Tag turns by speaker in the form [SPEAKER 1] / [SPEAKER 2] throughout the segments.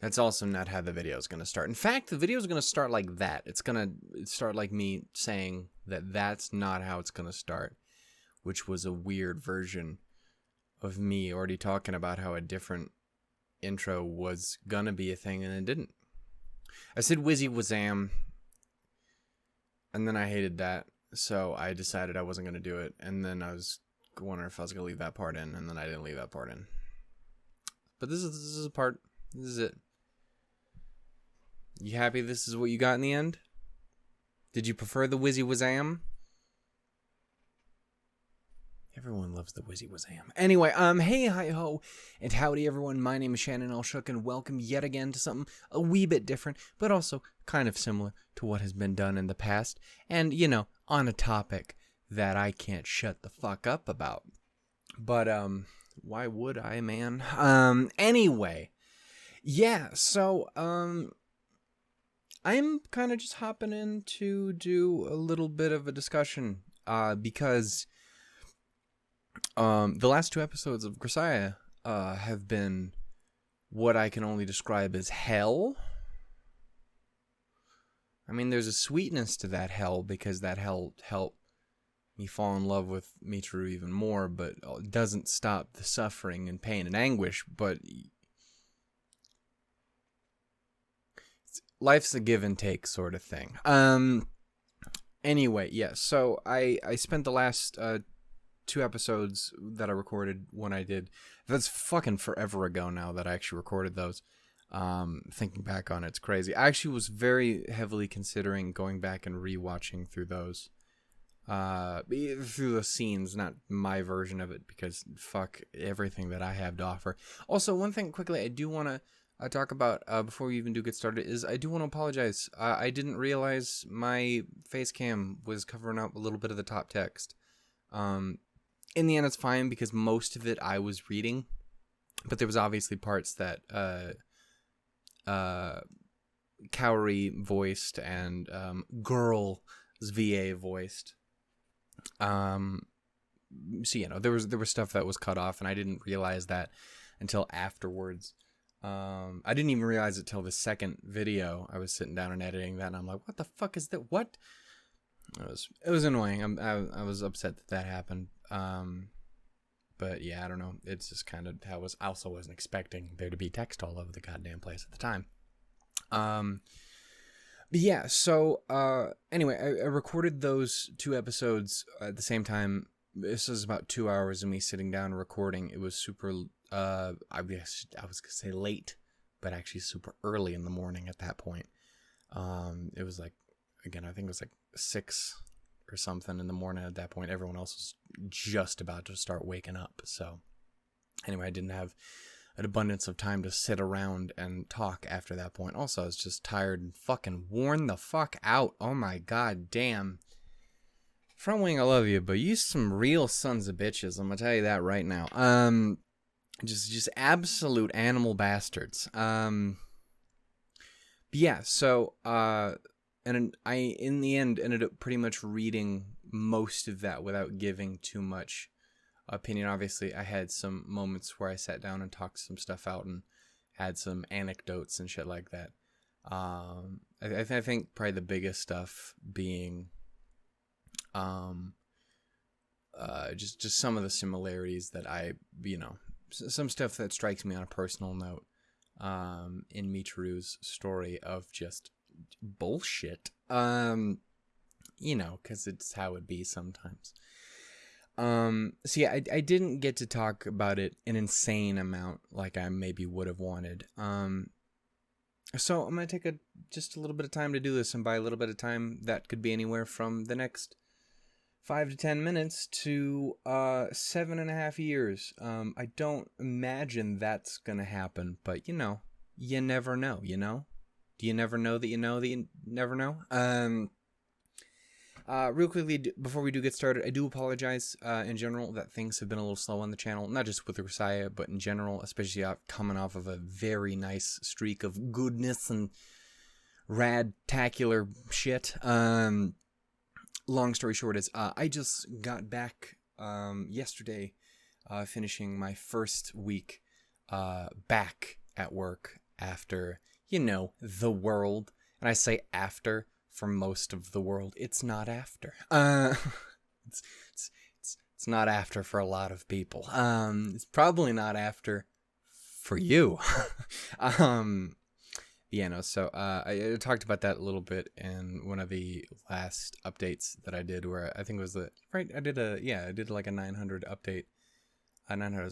[SPEAKER 1] That's also not how the video is going to start. In fact, the video is going to start like that. It's going to start like me saying that that's not how it's going to start, which was a weird version of me already talking about how a different intro was going to be a thing, and it didn't. I said Wizzy Wazam, and then I hated that, so I decided I wasn't going to do it, and then I was wondering if I was going to leave that part in, and then I didn't leave that part in. But this is a part. This is it. You happy this is what you got in the end? Did you prefer the Wizzy Wazam? Everyone loves the Wizzy Wazam. Anyway, hey, hi, ho, and howdy, everyone. My name is Shannon Alshook, and welcome yet again to something a wee bit different, but also kind of similar to what has been done in the past, and, you know, on a topic that I can't shut the fuck up about. But, why would I, man? Anyway, yeah, so, I'm kind of just hopping in to do a little bit of a discussion, because the last two episodes of Grisaia have been what I can only describe as hell. I mean, there's a sweetness to that hell, because that hell helped me fall in love with Michiru even more, but it doesn't stop the suffering and pain and anguish, but life's a give and take sort of thing. Anyway, yeah, so I spent the last two episodes that I recorded when I did. That's fucking forever ago now that I actually recorded those. Thinking back on it, it's crazy. I actually was very heavily considering going back and rewatching through those. Through the scenes, not my version of it, because fuck everything that I have to offer. Also, one thing quickly I do want to talk about before we even do get started is I do want to apologize. I didn't realize my face cam was covering up a little bit of the top text. In the end, it's fine because most of it I was reading, but there was obviously parts that Kaori voiced and Girl's VA voiced. So you know, there was stuff that was cut off, and I didn't realize that until afterwards. I didn't even realize it till the second video. I was sitting down and editing that, and I'm like, "What the fuck is that? What?" It was annoying. I was upset that happened. But yeah, I don't know. It's just kind of how I also wasn't expecting there to be text all over the goddamn place at the time. But yeah, so anyway, I recorded those two episodes at the same time. This was about 2 hours of me sitting down recording. It was super, I guess I was gonna say late, but actually super early in the morning at that point. It was like, again, I think it was like 6 or something in the morning at that point. Everyone else was just about to start waking up. So anyway, I didn't have an abundance of time to sit around and talk after that point. Also, I was just tired and fucking worn the fuck out. Oh my god damn. Front Wing, I love you, but you some real sons of bitches. I'm gonna tell you that right now. Just absolute animal bastards. But yeah, so and I in the end ended up pretty much reading most of that without giving too much opinion. Obviously, I had some moments where I sat down and talked some stuff out and had some anecdotes and shit like that. I think probably the biggest stuff being just some of the similarities that I, you know, some stuff that strikes me on a personal note in Michiru's story of just bullshit, you know, because it's how it be sometimes. So yeah, I didn't get to talk about it an insane amount like I maybe would have wanted. So I'm gonna take just a little bit of time to do this, and by a little bit of time, that could be anywhere from the next 5 to 10 minutes to 7.5 years. I don't imagine that's gonna happen, but you know, you never know, you know? Do you never know that you never know? Real quickly, before we do get started, I do apologize in general that things have been a little slow on the channel, not just with Grisaia, but in general, especially coming off of a very nice streak of goodness and rad-tacular shit. Long story short is, I just got back yesterday, finishing my first week back at work after, the world. And I say after for most of the world. It's not after. It's, it's not after for a lot of people. It's probably not after for you. So I talked about that a little bit in one of the last updates that I did, where I think it was I did like a 900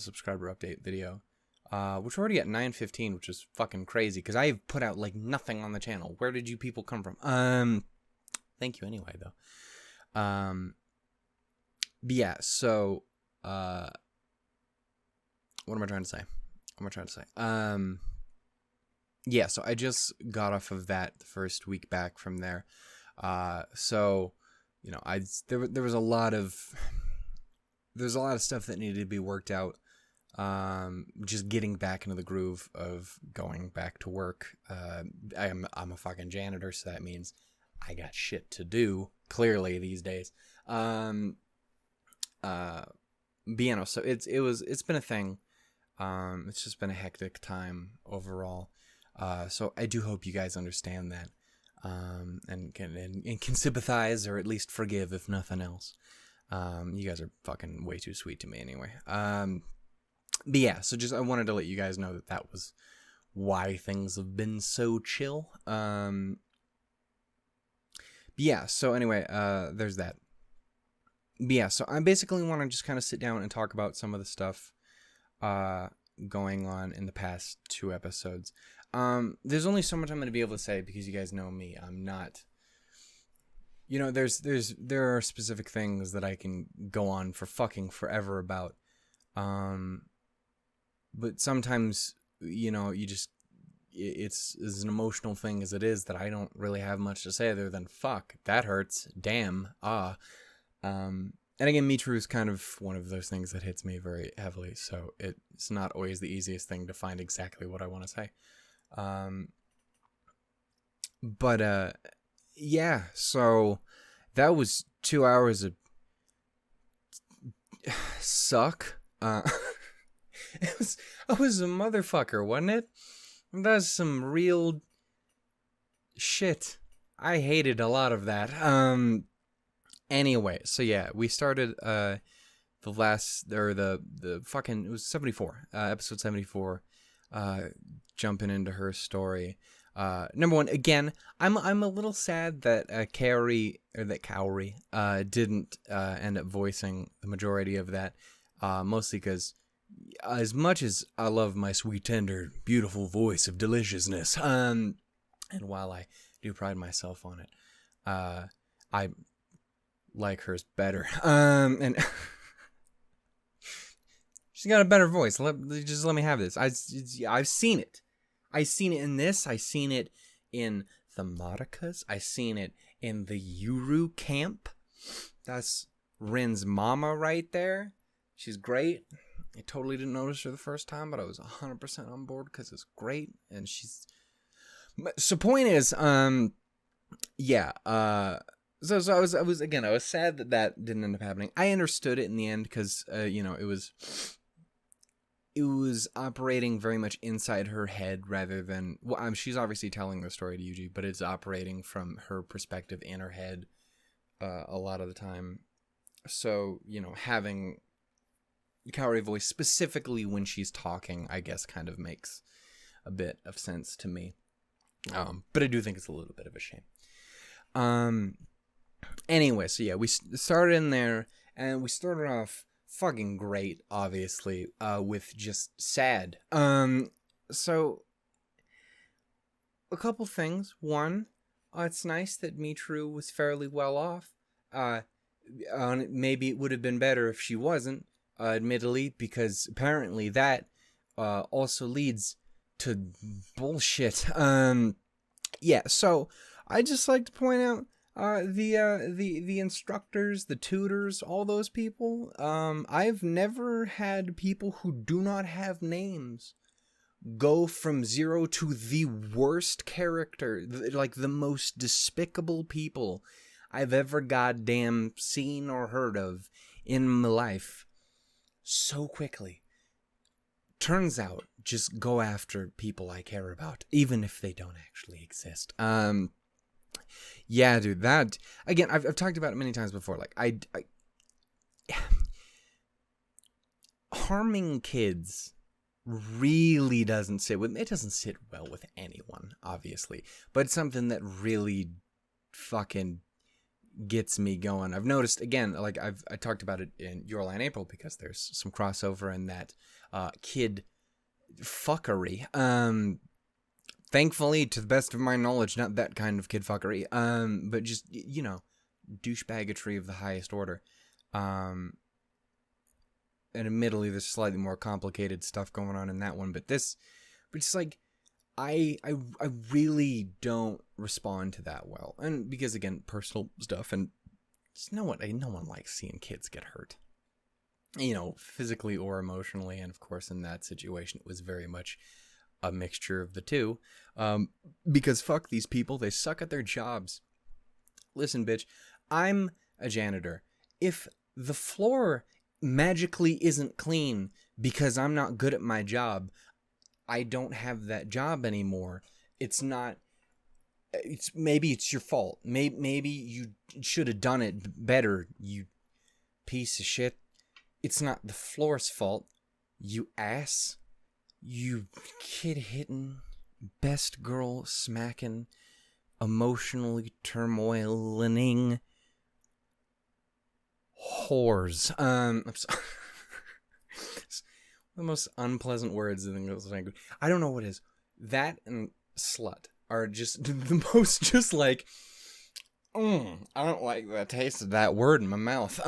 [SPEAKER 1] subscriber update video, which we're already at 915, which is fucking crazy, because I've put out like nothing on the channel. Where did you people come from? Thank you anyway, though. So, what am I trying to say? So I just got off of that the first week back from there. There was a lot of stuff that needed to be worked out. Just getting back into the groove of going back to work. I'm a fucking janitor, so that means I got shit to do, clearly, these days. So it's been a thing. It's just been a hectic time overall. So I do hope you guys understand that, and can sympathize, or at least forgive, if nothing else. You guys are fucking way too sweet to me anyway. So I wanted to let you guys know that was why things have been so chill. So anyway, there's that. So I basically want to just kind of sit down and talk about some of the stuff going on in the past 2 episodes. There's only so much I'm going to be able to say, because you guys know me. I'm not, there are specific things that I can go on for fucking forever about. But sometimes, it's as an emotional thing as it is, that I don't really have much to say other than fuck, that hurts, damn, and again, Michiru is kind of one of those things that hits me very heavily, so it's not always the easiest thing to find exactly what I want to say. So that was 2 hours of suck. It was a motherfucker, wasn't it? That's some real shit. I hated a lot of that. Anyway, so yeah, we started it was 74, episode 74, jumping into her story. Number one, again, I'm a little sad that Kaori didn't end up voicing the majority of that, mostly because, as much as I love my sweet, tender, beautiful voice of deliciousness, and while I do pride myself on it, I like hers better. And she's got a better voice. Just let me have this. I've seen it. I've seen it in this. I've seen it in the Maracas. I've seen it in the Yuru camp. That's Rin's mama right there. She's great. I totally didn't notice her the first time, but I was 100% on board because it's great. And so point is, So I was sad that didn't end up happening. I understood it in the end because, it was operating very much inside her head rather than, she's obviously telling the story to Yuji, but it's operating from her perspective in her head, a lot of the time. So, having Kaori voice specifically when she's talking, I guess, kind of makes a bit of sense to me. But I do think it's a little bit of a shame. Anyway, so yeah, we started in there, and we started off fucking great, obviously, with just sad. So a couple things. One, it's nice that Michiru was fairly well off. Maybe it would have been better if she wasn't, admittedly, because apparently that also leads to bullshit. So I just like to point out the instructors, the tutors, all those people. I've never had people who do not have names go from 0 to the worst character, like the most despicable people I've ever goddamn seen or heard of in my life so quickly. Turns out, just go after people I care about, even if they don't actually exist. Yeah, dude, that, again, I've talked about it many times before. Like, I harming kids really doesn't sit with, it doesn't sit well with anyone, obviously, but it's something that really fucking gets me going. I've noticed, again, like I talked about it in Your Lie in April, because there's some crossover in that kid fuckery. Thankfully, to the best of my knowledge, not that kind of kid fuckery, but just, you know, douchebaggetry of the highest order. And admittedly, there's slightly more complicated stuff going on in that one, but it's like, I really don't respond to that well, and because, again, personal stuff, and just no one likes seeing kids get hurt, you know, physically or emotionally, and of course, in that situation, it was very much a mixture of the two, because fuck these people, they suck at their jobs. Listen, bitch, I'm a janitor. If the floor magically isn't clean because I'm not good at my job, I don't have that job anymore. Maybe it's your fault. Maybe you should have done it better, you piece of shit. It's not the floor's fault, you ass. You kid-hitting, best girl smacking, emotionally turmoiling whores. I'm sorry. The most unpleasant words in the English language. I don't know what it is. That and slut are just the most, just like, I don't like the taste of that word in my mouth.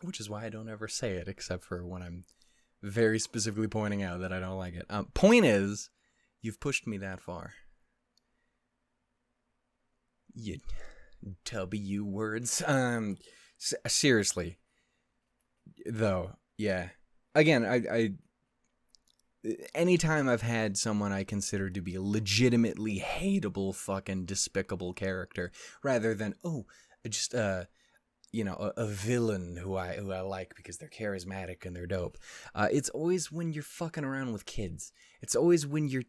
[SPEAKER 1] Which is why I don't ever say it, except for when I'm very specifically pointing out that I don't like it. Point is, you've pushed me that far. You W words. Seriously, though, yeah. Again, I anytime I've had someone I consider to be a legitimately hateable, fucking despicable character, rather than just you know, a villain who I like because they're charismatic and they're dope. It's always when you're fucking around with kids. It's always when you're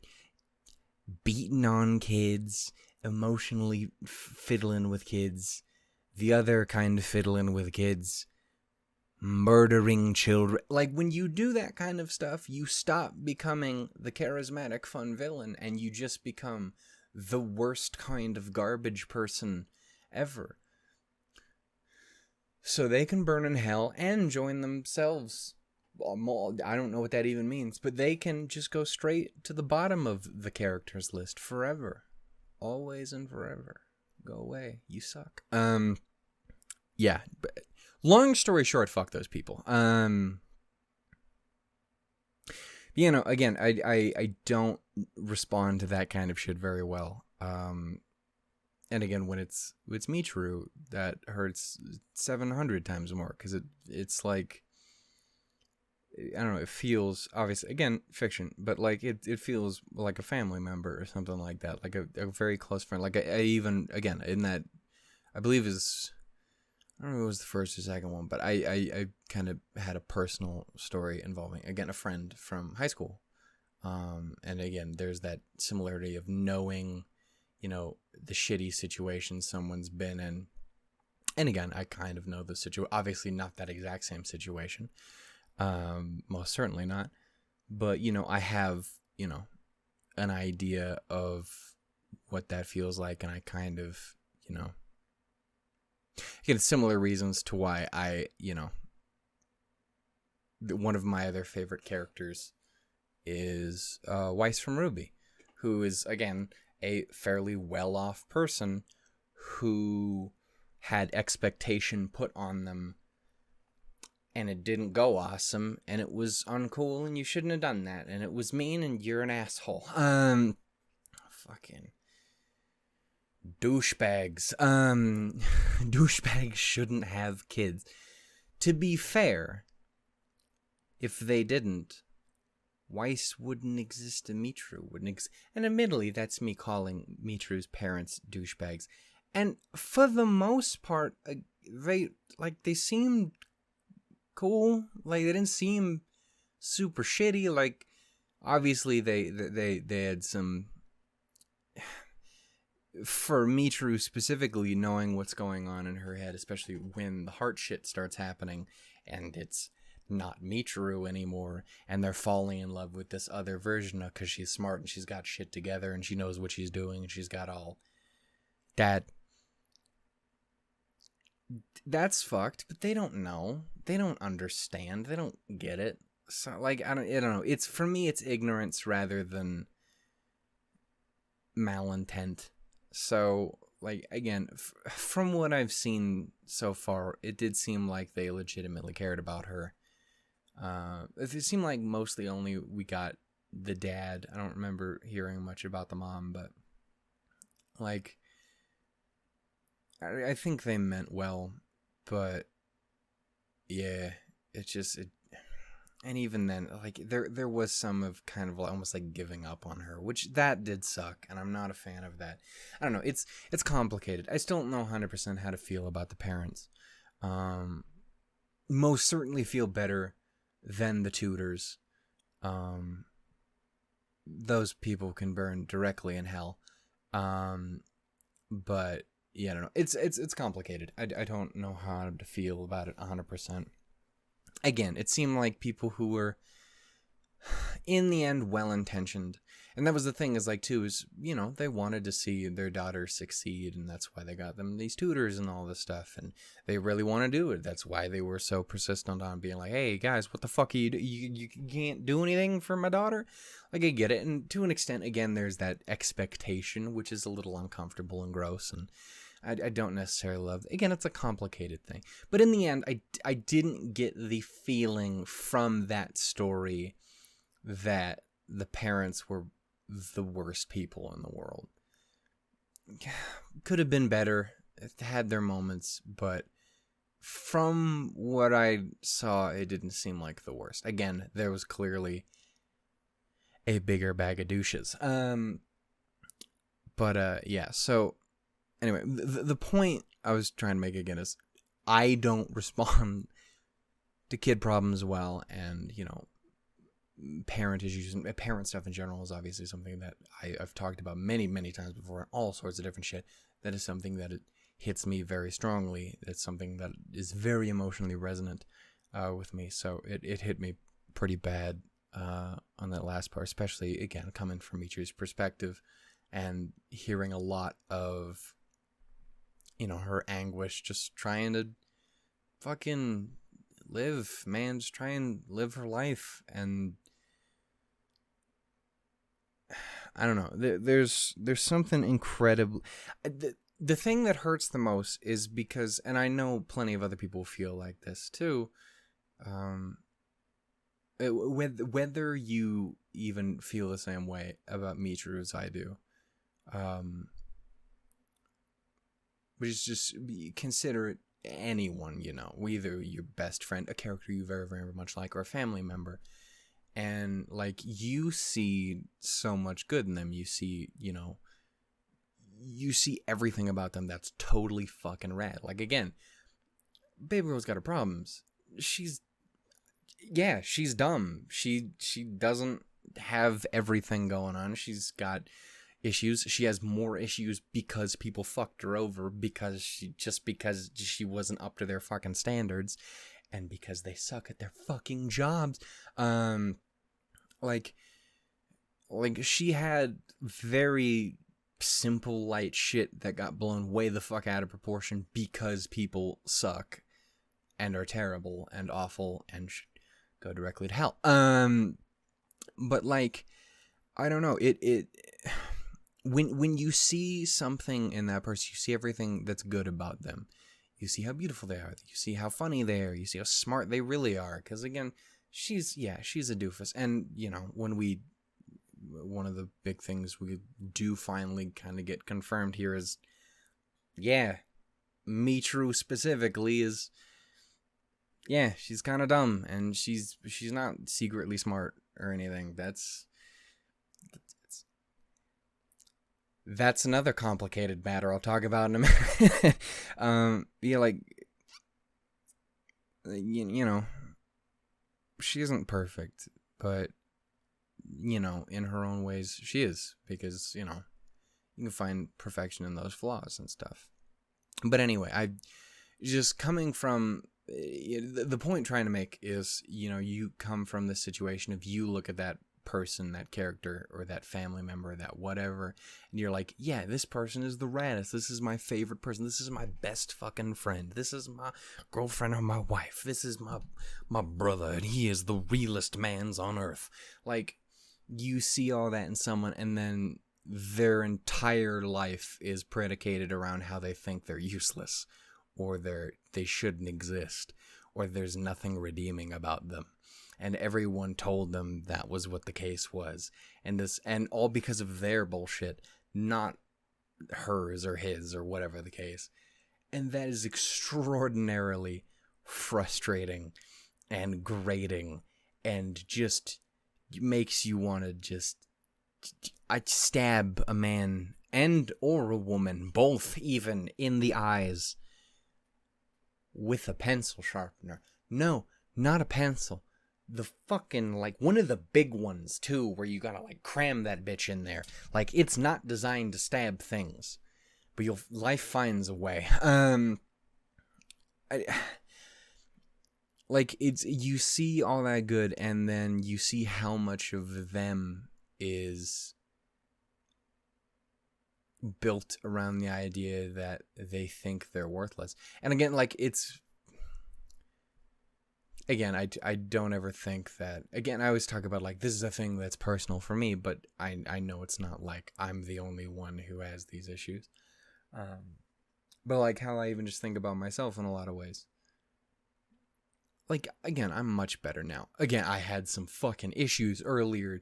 [SPEAKER 1] beating on kids, emotionally fiddling with kids, the other kind of fiddling with kids, murdering children. Like, when you do that kind of stuff, you stop becoming the charismatic fun villain and you just become the worst kind of garbage person ever. So they can burn in hell and join themselves. I don't know what that even means, but they can just go straight to the bottom of the characters list forever. Always and forever. Go away. You suck. Yeah. But long story short, fuck those people. You know, again, I don't respond to that kind of shit very well. And again, when it's Michiru, that hurts 700 times more, because it's like, I don't know, it feels, obviously, again, fiction, but like it feels like a family member or something like that, like a very close friend. Like I even, again, in that, I believe I don't know if it was the first or second one, but I kind of had a personal story involving, again, a friend from high school. And again, there's that similarity of knowing, you know, the shitty situation someone's been in. And again, I kind of know the situation. Obviously not that exact same situation. Most certainly not. But, you know, I have, you know, an idea of what that feels like. And I kind of, you know, again, similar reasons to why I, you know, one of my other favorite characters is Weiss from Ruby, who is, again, a fairly well-off person who had expectation put on them and it didn't go awesome and it was uncool and you shouldn't have done that and it was mean and you're an asshole. Fucking douchebags. Douchebags shouldn't have kids. To be fair, if they didn't, Weiss wouldn't exist and Michiru wouldn't exist. And admittedly, that's me calling Michiru's parents douchebags. And for the most part, they seemed cool. Like, they didn't seem super shitty. Like, obviously they had some, for Michiru specifically, knowing what's going on in her head, especially when the heart shit starts happening and it's not Michiru anymore and they're falling in love with this other version of, because she's smart and she's got shit together and she knows what she's doing and she's got all that. That's fucked, but they don't know. They don't understand. They don't get it. So, like, I don't know. It's, for me, it's ignorance rather than malintent. So, like, again, from what I've seen so far, it did seem like they legitimately cared about her. It seemed like mostly only we got the dad. I don't remember hearing much about the mom, but, like, I think they meant well, but yeah, and even then, like, there was some of kind of almost like giving up on her, which that did suck, and I'm not a fan of that. I don't know, it's complicated. I still don't know 100% how to feel about the parents. Most certainly feel better than the tutors. Those people can burn directly in hell. But yeah, I don't know. It's complicated. I don't know how to feel about it 100%. Again, it seemed like people who were, in the end, well-intentioned. And that was the thing, is like, too, is, you know, they wanted to see their daughter succeed, and that's why they got them these tutors and all this stuff, and they really want to do it. That's why they were so persistent on being like, hey, guys, what the fuck are you can't do anything for my daughter? Like, I get it, and to an extent, again, there's that expectation, which is a little uncomfortable and gross, and I don't necessarily love. Again, it's a complicated thing. But in the end, I didn't get the feeling from that story that the parents were the worst people in the world. Could have been better. It had their moments, but from what I saw, it didn't seem like the worst. Again, there was clearly a bigger bag of douches. Yeah, so anyway, the point I was trying to make again is I don't respond to kid problems well, and, you know, parent issues and parent stuff in general is obviously something that I've talked about many, many times before, all sorts of different shit. That is something that it hits me very strongly. It's something that is very emotionally resonant with me, so it hit me pretty bad on that last part, especially, again, coming from Michiru's perspective and hearing a lot of, you know, her anguish, just trying to fucking live, man, just try and live her life. And I don't know, there's something incredible. The thing that hurts the most is because, and I know plenty of other people feel like this too, whether you even feel the same way about Michiru as I do, which is just, consider it anyone, you know, either your best friend, a character you very, very much like, or a family member, and, like, you see so much good in them. You see, you know, you see everything about them that's totally fucking rad. Like, again, Baby Girl's got her problems. She's dumb. She doesn't have everything going on. She's got issues. She has more issues because people fucked her over, because she wasn't up to their fucking standards, and because they suck at their fucking jobs. Like she had very simple, light shit that got blown way the fuck out of proportion because people suck and are terrible and awful and should go directly to hell. But, like, I don't know, when you see something in that person, you see everything that's good about them. You see how beautiful they are. You see how funny they are. You see how smart they really are. Because, again, she's a doofus. And, you know, one of the big things we do finally kind of get confirmed here is, Michiru specifically is, she's kind of dumb. And she's not secretly smart or anything. That's another complicated matter I'll talk about in a minute. You know, she isn't perfect, but in her own ways, she is. Because, you can find perfection in those flaws and stuff. But anyway, I just coming from... The point I'm trying to make is, you come from the situation of you look at that person, that character, or that family member, that whatever, and you're like, yeah, this person is the raddest. This is my favorite person. This is my best fucking friend. This is my girlfriend or my wife. This is my brother, and he is the realest man's on earth. Like, you see all that in someone, and then their entire life is predicated around how they think they're useless, or they shouldn't exist, or there's nothing redeeming about them. And everyone told them that was what the case was. And all because of their bullshit, not hers or his or whatever the case. And that is extraordinarily frustrating and grating, and just makes you want to I'd stab a man and or a woman, both even, in the eyes with a pencil sharpener. No, not a pencil. The fucking, one of the big ones, too, where you gotta, cram that bitch in there. It's not designed to stab things. But life finds a way. You see all that good, and then you see how much of them is built around the idea that they think they're worthless. And again, Again, I don't ever think that... Again, I always talk about, this is a thing that's personal for me, but I know it's not I'm the only one who has these issues. But, how I even just think about myself in a lot of ways. Again, I'm much better now. Again, I had some fucking issues earlier,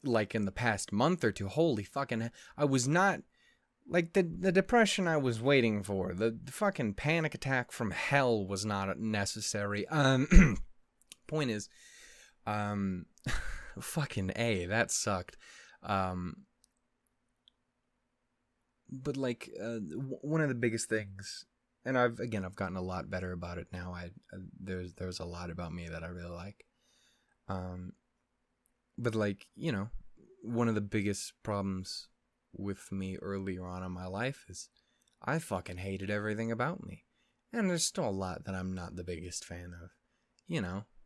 [SPEAKER 1] in the past month or two. Holy fucking... I was not... the depression I was waiting for, the fucking panic attack from hell was not necessary. Point is, fucking A, that sucked. But one of the biggest things, and I've gotten a lot better about it now. There's a lot about me that I really like. But one of the biggest problems with me earlier on in my life is I fucking hated everything about me. And there's still a lot that I'm not the biggest fan of.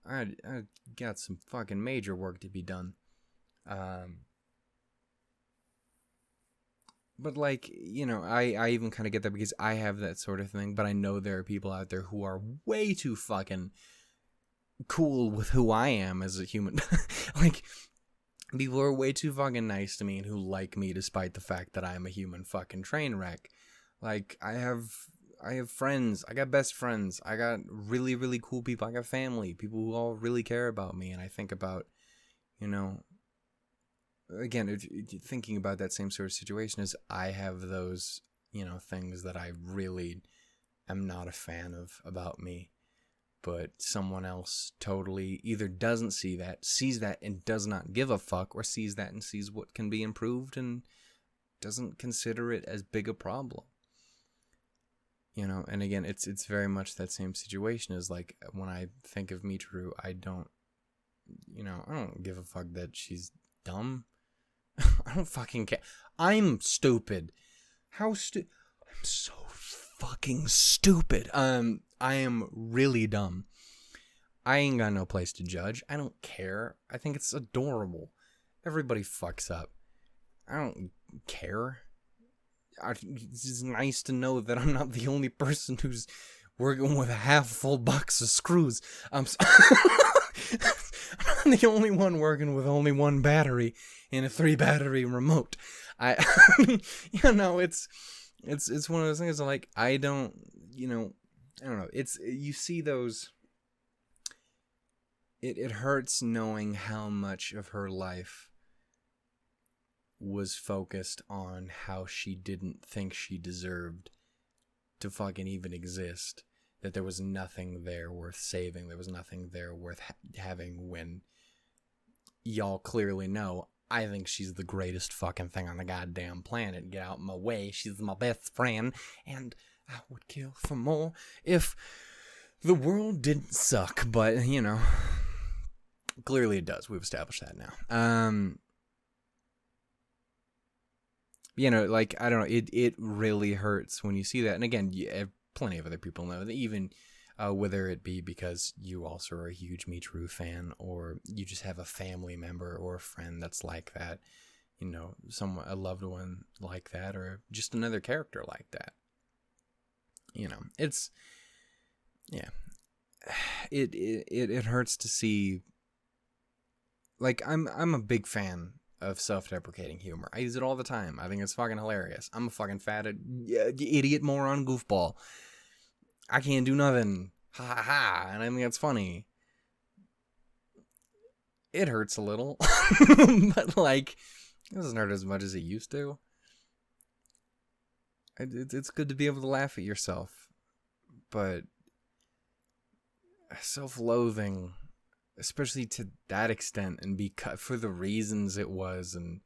[SPEAKER 1] I got some fucking major work to be done. But I even kind of get that because I have that sort of thing, but I know there are people out there who are way too fucking cool with who I am as a human. People are way too fucking nice to me and who like me despite the fact that I'm a human fucking train wreck. I have friends. I got best friends. I got really, really cool people. I got family. People who all really care about me. And I think about, again, thinking about that same sort of situation is I have those, things that I really am not a fan of about me. But someone else totally either doesn't see that, sees that and does not give a fuck, or sees that and sees what can be improved and doesn't consider it as big a problem. And again, it's very much that same situation as when I think of Michiru, I don't give a fuck that she's dumb. I don't fucking care. I'm stupid. I'm so fucking stupid. I am really dumb. I ain't got no place to judge. I don't care. I think it's adorable. Everybody fucks up. I don't care. It's nice to know that I'm not the only person who's working with a half-full box of screws. I'm not the only one working with only one battery in a 3-battery remote. It's one of those things I don't know. You see those. It hurts knowing how much of her life was focused on how she didn't think she deserved to fucking even exist. That there was nothing there worth saving. There was nothing there worth having when y'all clearly know I think she's the greatest fucking thing on the goddamn planet. Get out of my way. She's my best friend. And I would kill for more if the world didn't suck. But, Clearly it does. We've established that now. Like, I don't know, it really hurts when you see that. And again, plenty of other people know that, even whether it be because you also are a huge Michiru fan, or you just have a family member or a friend that's like that, a loved one like that, or just another character like that. It's, yeah, it hurts to see. Like, I'm a big fan of self-deprecating humor. I use it all the time. I think it's fucking hilarious. I'm a fucking fat idiot moron goofball. I can't do nothing. Ha ha ha. And I think that's funny. It hurts a little. But, like, it doesn't hurt as much as it used to. It's good to be able to laugh at yourself. But self-loathing, especially to that extent, and be cut for the reasons it was, and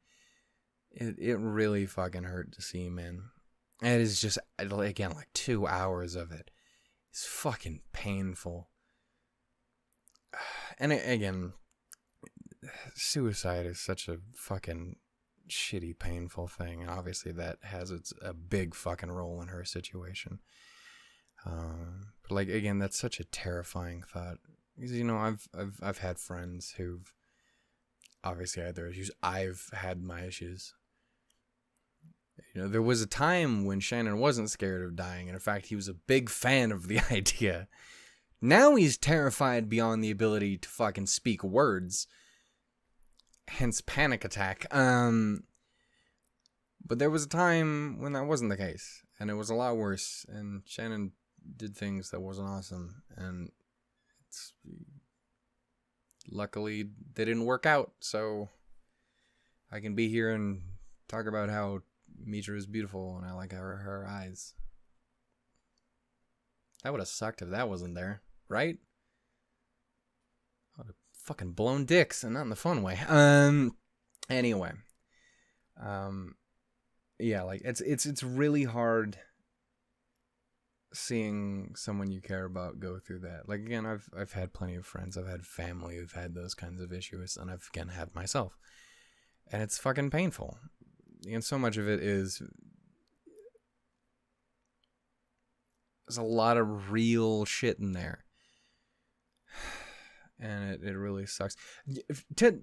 [SPEAKER 1] it really fucking hurt to see, man. And it is just, again, like 2 hours of it. It's fucking painful. And again, suicide is such a fucking shitty, painful thing. And obviously that has a big fucking role in her situation. But like, again, that's such a terrifying thought. Because, I've had friends who've obviously had their issues. I've had my issues. There was a time when Shannon wasn't scared of dying, and in fact, he was a big fan of the idea. Now he's terrified beyond the ability to fucking speak words. Hence panic attack. But there was a time when that wasn't the case, and it was a lot worse, and Shannon did things that wasn't awesome, and luckily they didn't work out, so I can be here and talk about how Michiru is beautiful and I like her eyes. That would have sucked if that wasn't there, right? I would have fucking blown dicks, and not in the fun way. Anyway, yeah, like it's really hard seeing someone you care about go through that. Like, again, I've had plenty of friends, I've had family who've had those kinds of issues, and I've again had myself, and it's fucking painful. And so much of it is, there's a lot of real shit in there, and it really sucks. To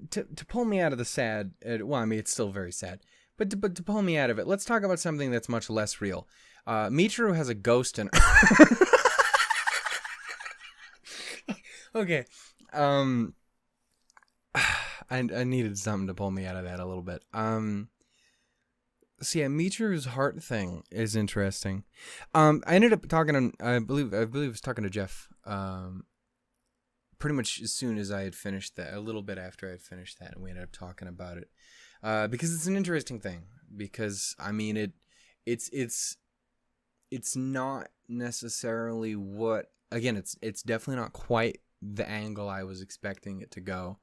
[SPEAKER 1] pull me out of the sad, well, I mean, it's still very sad, but to pull me out of it, let's talk about something that's much less real. Michiru has a ghost in her. Okay. I needed something to pull me out of that a little bit. So yeah, Michiru's heart thing is interesting. I ended up talking to, I believe I was talking to Jeff, pretty much as soon as I had finished that, a little bit after I had finished that, and we ended up talking about it. Because it's an interesting thing. Because, I mean, it's not necessarily what, again, it's definitely not quite the angle I was expecting it to go.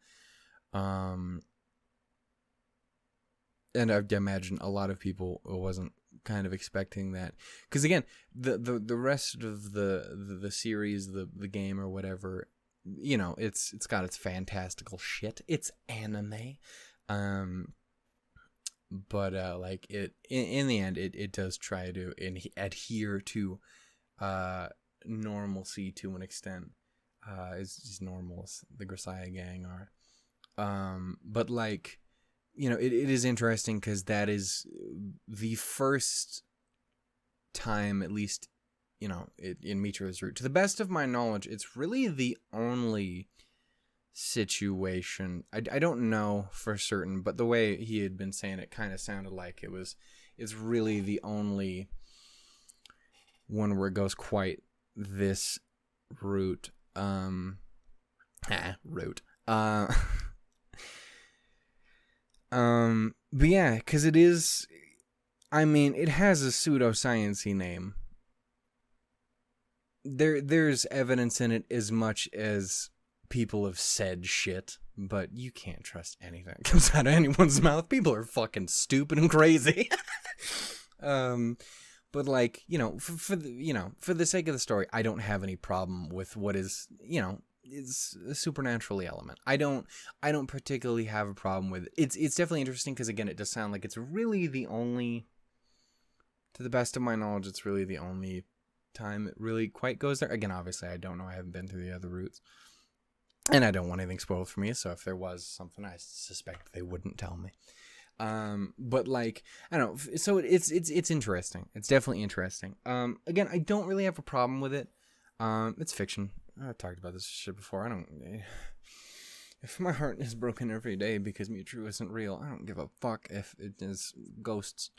[SPEAKER 1] And I'd imagine a lot of people wasn't kind of expecting that, because again, the rest of the series, the game or whatever, it's got its fantastical shit. It's anime, but like it in the end, it does try to adhere to normalcy to an extent, as normal as the Grisaia gang are. But like, it is interesting because that is the first time, at least, in Michiru's route. To the best of my knowledge, it's really the only situation. I don't know for certain, but the way he had been saying it kind of sounded like it's really the only one where it goes quite this route. Route. But yeah, because it is, I mean, it has a pseudoscience-y name. There's evidence in it as much as people have said shit, but you can't trust anything that comes out of anyone's mouth. People are fucking stupid and crazy. But like, for the sake of the story, I don't have any problem with what is, is a supernaturally element. I don't particularly have a problem with it. It's definitely interesting because, again, it does sound like it's really the only, to the best of my knowledge, it's really the only time it really quite goes there. Again, obviously, I don't know. I haven't been through the other routes. And I don't want anything spoiled for me, so if there was something, I suspect they wouldn't tell me. But like, I don't know, so it's interesting. It's definitely interesting. Again, I don't really have a problem with it. It's fiction. I've talked about this shit before. If my heart is broken every day because Michiru isn't real, I don't give a fuck if it is ghosts.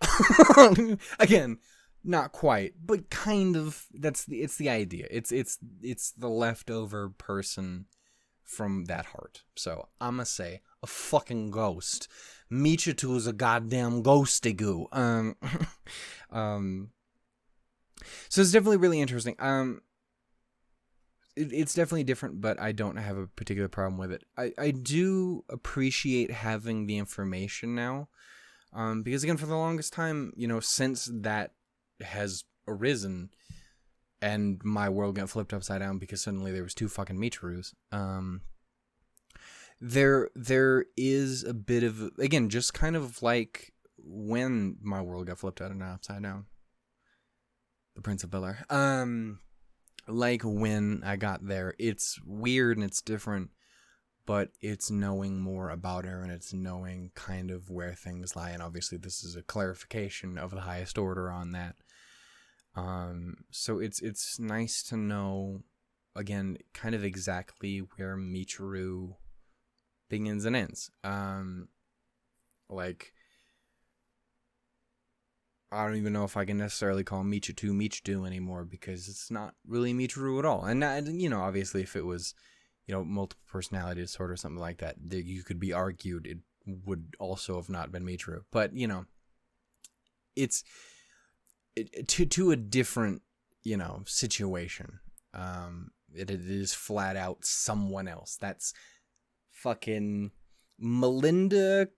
[SPEAKER 1] Again, not quite, but kind of. It's the idea. It's the leftover person from that heart. So I'ma say a fucking ghost. Michitu's a goddamn ghosty goo. So it's definitely really interesting. It's definitely different, but I don't have a particular problem with it. I do appreciate having the information now, because again, for the longest time, since that has arisen, and my world got flipped upside down because suddenly there was 2 fucking Michirus. There is a bit of, again, just kind of like when my world got flipped upside down. The Prince of Bel-Air. Like when I got there, it's weird and it's different, but it's knowing more about her and it's knowing kind of where things lie. And obviously this is a clarification of the highest order on that. So it's nice to know, again, kind of exactly where Michiru begins and ends. Like, I don't even know if I can necessarily call Michiru anymore because it's not really Michiru at all. And obviously if it was, multiple personality disorder or something like that, you could be argued it would also have not been Michiru. But, it's to a different, situation. It is flat out someone else. That's fucking Melinda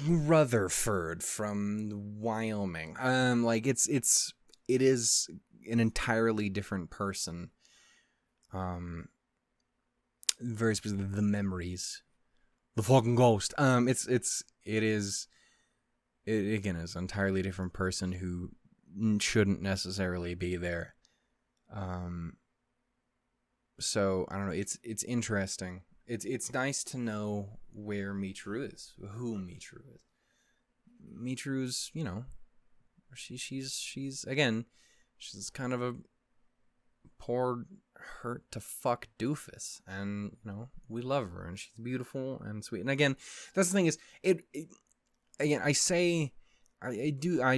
[SPEAKER 1] Rutherford from Wyoming. It is an entirely different person. Very specific, the memories, the fucking ghost. It is again is an entirely different person who shouldn't necessarily be there. So I don't know. It's interesting. It's nice to know where Michiru is, who Michiru is. Michiru's, she's again, she's kind of a poor, hurt to fuck doofus, and we love her, and she's beautiful and sweet. And again, that's the thing is, again, I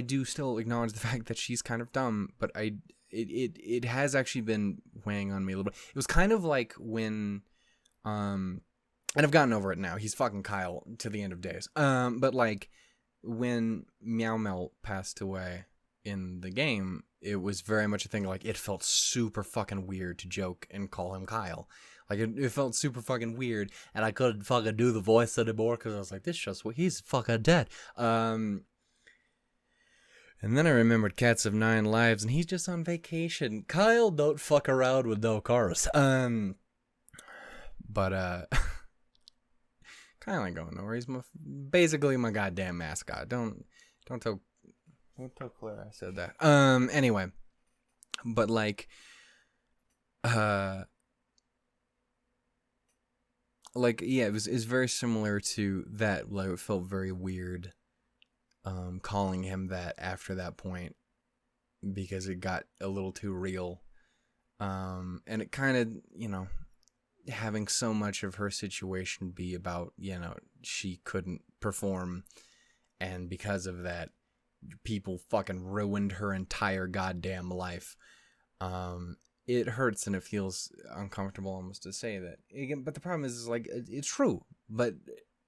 [SPEAKER 1] do still acknowledge the fact that she's kind of dumb, but it has actually been weighing on me a little bit. It was kind of like when, and I've gotten over it now. He's fucking Kyle to the end of days. But like when Meow Mel passed away in the game, it was very much a thing. Like it felt super fucking weird to joke and call him Kyle. Like it felt super fucking weird, and I couldn't fucking do the voice anymore because I was like, this just he's fucking dead. And then I remembered Cats of Nine Lives, and he's just on vacation. Kyle don't fuck around with no cars. But Kyle ain't going nowhere. He's basically my goddamn mascot. Don't tell Claire I said that. Anyway, but like, yeah, it was very similar to that. Like, it felt very weird, calling him that after that point because it got a little too real, and it kind of, having so much of her situation be about, she couldn't perform, and because of that, people fucking ruined her entire goddamn life. It hurts and it feels uncomfortable almost to say that. Again, but the problem is like, it's true. But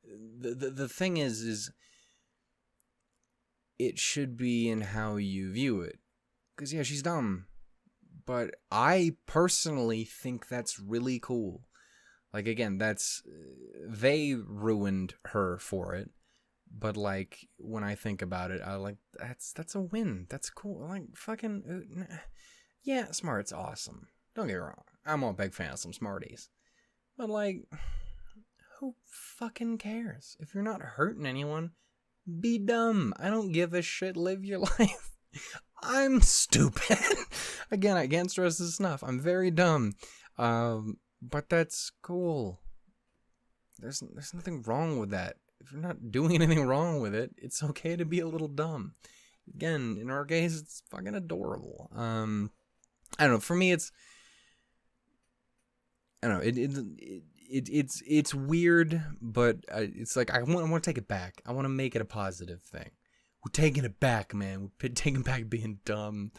[SPEAKER 1] the thing is it should be in how you view it. Because, yeah, she's dumb. But I personally think that's really cool. Like, again, they ruined her for it. But, like, when I think about it, I like, that's a win. That's cool. Like, fucking, yeah, Smart's awesome. Don't get me wrong. I'm a big fan of some Smarties. But, like, who fucking cares? If you're not hurting anyone, be dumb. I don't give a shit. Live your life. I'm stupid. Again, I can't stress this enough. I'm very dumb. But that's cool. There's nothing wrong with that. If you're not doing anything wrong with it, it's okay to be a little dumb. Again, in our case, it's fucking adorable. I don't know. For me, it's... I don't know. It's weird, but it's like I want to take it back. I want to make it a positive thing. We're taking it back, man. We're taking back being dumb.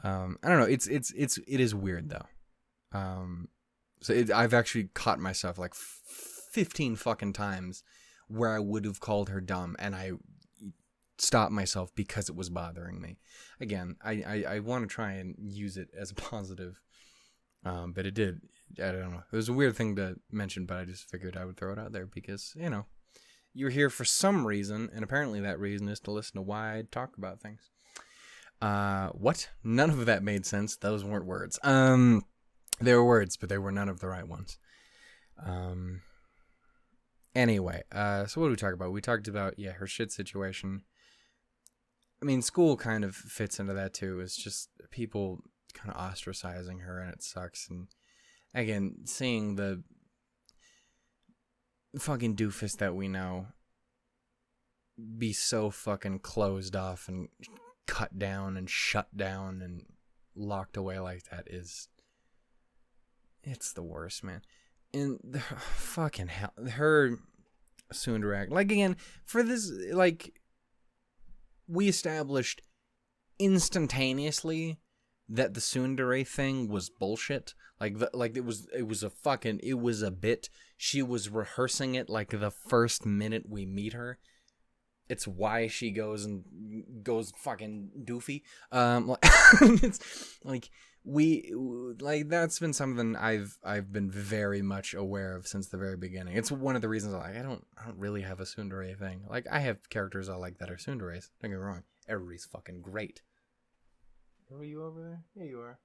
[SPEAKER 1] I don't know. It is weird though. I've actually caught myself like 15 fucking times where I would have called her dumb, and I stopped myself because it was bothering me. Again, I want to try and use it as a positive, but it did. I don't know. It was a weird thing to mention, but I just figured I would throw it out there because, you know, you're here for some reason, and apparently that reason is to listen to why I talk about things. What? None of that made sense. Those weren't words. They were words, but they were none of the right ones. Anyway, so what did we talk about? We talked about, her shit situation. I mean, school kind of fits into that too. It's just people kind of ostracizing her, and it sucks. And again, seeing the fucking doofus that we know be so fucking closed off and cut down and shut down and locked away like that it's the worst, man. And fucking hell, her tsundere, like, again, for this, like, we established instantaneously that the tsundere thing was bullshit. It was a bit. She was rehearsing it like the first minute we meet her. It's why she goes fucking doofy. It's like that's been something I've been very much aware of since the very beginning. It's one of the reasons I don't really have a tsundere thing. Like, I have characters I like that are tsunderes. Don't get me wrong. Everybody's fucking great. Are you over there? Yeah, you are.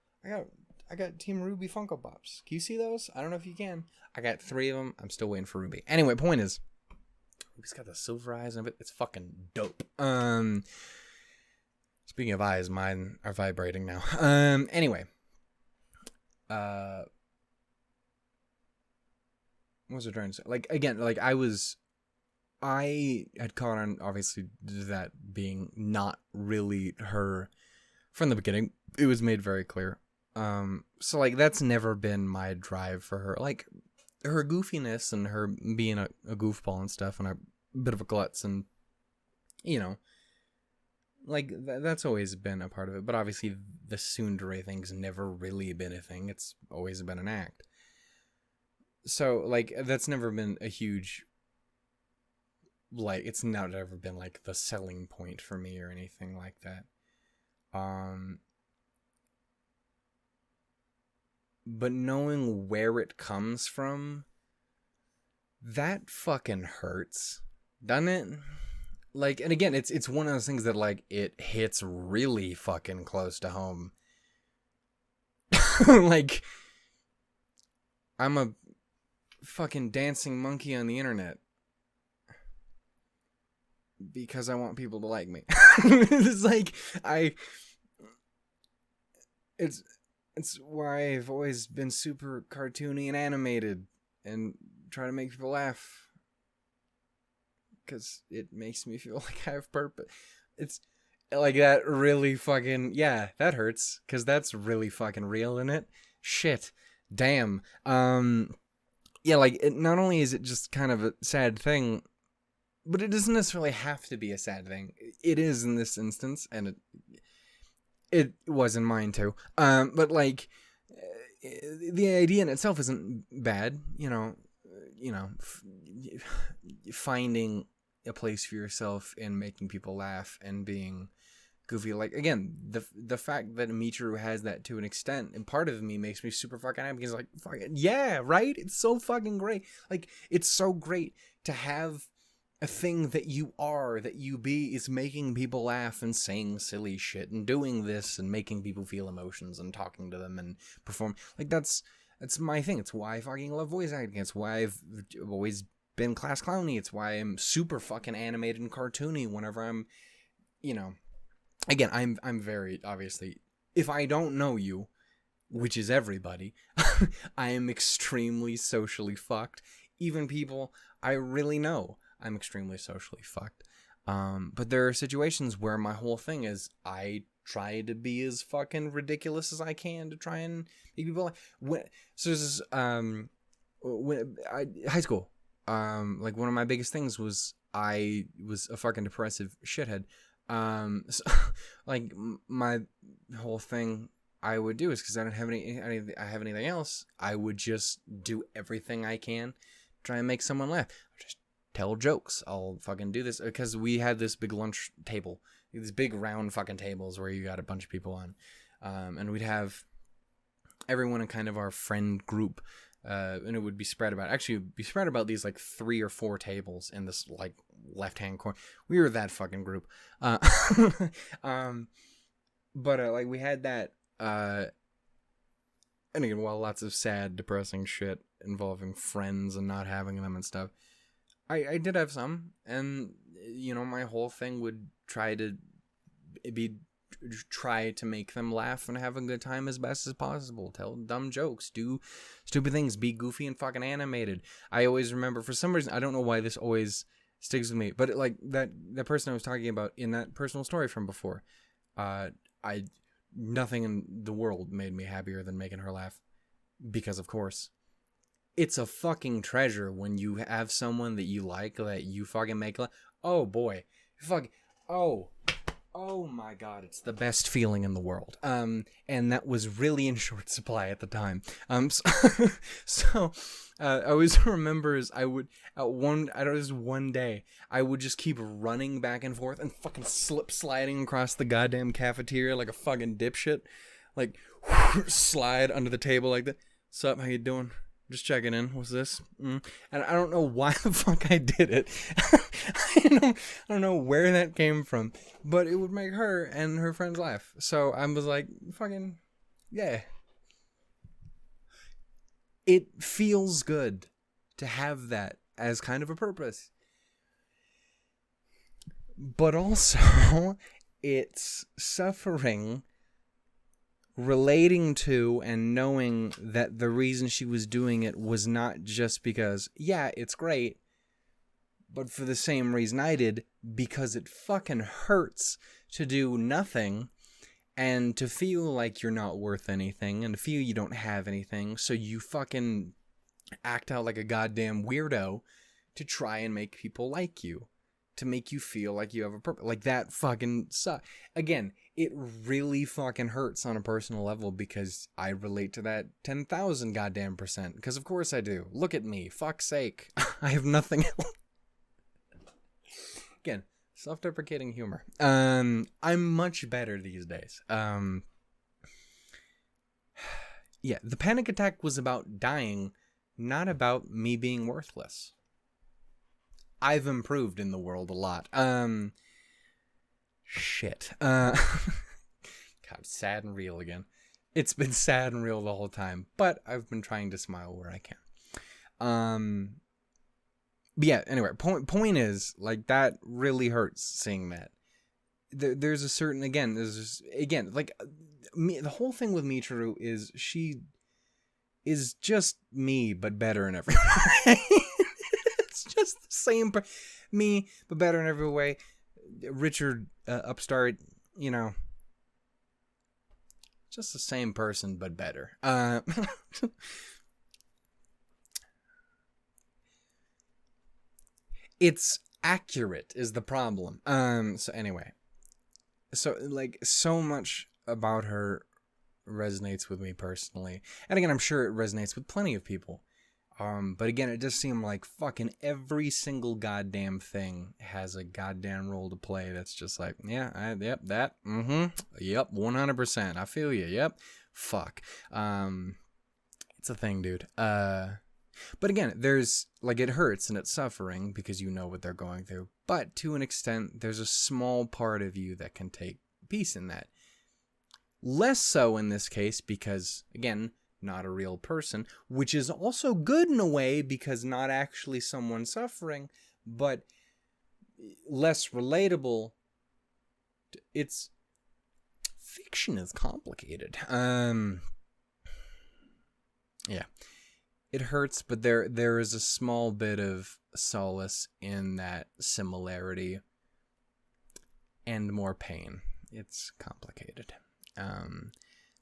[SPEAKER 1] I got Team Ruby Funko Pops. Can you see those? I don't know if you can. I got 3 of them. I'm still waiting for Ruby. Anyway, point is, Ruby's got the silver eyes and it's fucking dope. Speaking of eyes, mine are vibrating now. Anyway. What was I trying to say? Like, again, like, I had caught on, obviously, that being not really her from the beginning. It was made very clear. So, like, that's never been my drive for her. Like, her goofiness and her being a goofball and stuff and a bit of a klutz and, you know, like, that's always been a part of it. But obviously, the tsundere thing's never really been a thing. It's always been an act. So, like, that's never been a huge, like, it's not ever been, like, the selling point for me or anything like that. But knowing where it comes from, that fucking hurts, doesn't it? Like, and again, it's one of those things that, like, it hits really fucking close to home. Like, I'm a fucking dancing monkey on the internet because I want people to like me. It's like, it's why I've always been super cartoony and animated and try to make people laugh. Because it makes me feel like I have purpose. It's like that really fucking... Yeah, that hurts. Because that's really fucking real, isn't it? Shit. Damn. Yeah, like, not only is it just kind of a sad thing, but it doesn't necessarily have to be a sad thing. It is in this instance, and it was in mine too. But, like, the idea in itself isn't bad, you know, finding a place for yourself and making people laugh and being goofy. Like, again, the fact that Michiru has that to an extent, and part of me makes me super fucking happy because, like, fucking, yeah, right? It's so fucking great. Like, it's so great to have a thing that you be is making people laugh and saying silly shit and doing this and making people feel emotions and talking to them and perform. Like, that's That's my thing. It's why I fucking love voice acting. It's why I've always been class clowny. It's why I'm super fucking animated and cartoony whenever I'm, again, I'm very, obviously, if I don't know you, which is everybody, I am extremely socially fucked. Even people I really know, I'm extremely socially fucked. But there are situations where my whole thing is I try to be as fucking ridiculous as I can to try and make people like. So there's this, high school. Like one of my biggest things was I was a fucking depressive shithead. So, like my whole thing I would do is because I don't have anything else. I would just do everything I can, try and make someone laugh. Just tell jokes. I'll fucking do this because we had this big lunch table, these big round fucking tables where you got a bunch of people on, and we'd have everyone in kind of our friend group, and it would be spread about. Actually, it would be spread about these like 3 or 4 tables in this like left-hand corner. We were that fucking group, but like we had that. And again, while lots of sad, depressing shit involving friends and not having them and stuff, I did have some, and my whole thing would try to make them laugh and have a good time as best as possible. Tell dumb jokes, do stupid things, be goofy and fucking animated. I always remember, for some reason, I don't know why this always sticks with me, but like that person I was talking about in that personal story from before, nothing in the world made me happier than making her laugh, because of course it's a fucking treasure when you have someone that you like that you fucking make laugh. Oh boy, oh my god, it's the best feeling in the world. And that was really in short supply at the time. So I always remember is I would one day I would just keep running back and forth and fucking slip sliding across the goddamn cafeteria like a fucking dipshit, like slide under the table like that. Sup, how you doing? Just checking in. What's this? And I don't know why the fuck I did it. I don't know where that came from, but it would make her and her friends laugh. So I was like, fucking, yeah. It feels good to have that as kind of a purpose. But also, it's suffering relating to and knowing that the reason she was doing it was not just because, yeah, it's great, but for the same reason I did, because it fucking hurts to do nothing and to feel like you're not worth anything and to feel you don't have anything, so you fucking act out like a goddamn weirdo to try and make people like you, to make you feel like you have a purpose. Like, that fucking sucks. Again, it really fucking hurts on a personal level because I relate to that 10,000 goddamn %. Because of course I do. Look at me. Fuck's sake. I have nothing else. Again, self-deprecating humor. I'm much better these days. Yeah, the panic attack was about dying, not about me being worthless. I've improved in the world a lot. Shit. God, sad and real again. It's been sad and real the whole time, but I've been trying to smile where I can. But yeah, anyway, point is, like, that really hurts seeing that. There's a certain, like, the whole thing with Michiru is she is just me, but better in every way. Just the same me, but better in every way. Richard, upstart, just the same person, but better. It's accurate is the problem. So anyway, so like so much about her resonates with me personally, and again, I'm sure it resonates with plenty of people. But again, it just seemed like fucking every single goddamn thing has a goddamn role to play. That's just like, yeah, yep, that, yep, 100%. I feel you. Yep, fuck. It's a thing, dude. But again, there's like it hurts and it's suffering because you know what they're going through. But to an extent, there's a small part of you that can take peace in that. Less so in this case because again, not a real person, which is also good in a way because not actually someone suffering, but less relatable. It's fiction is complicated. Yeah. It hurts, but there is a small bit of solace in that similarity and more pain. It's complicated.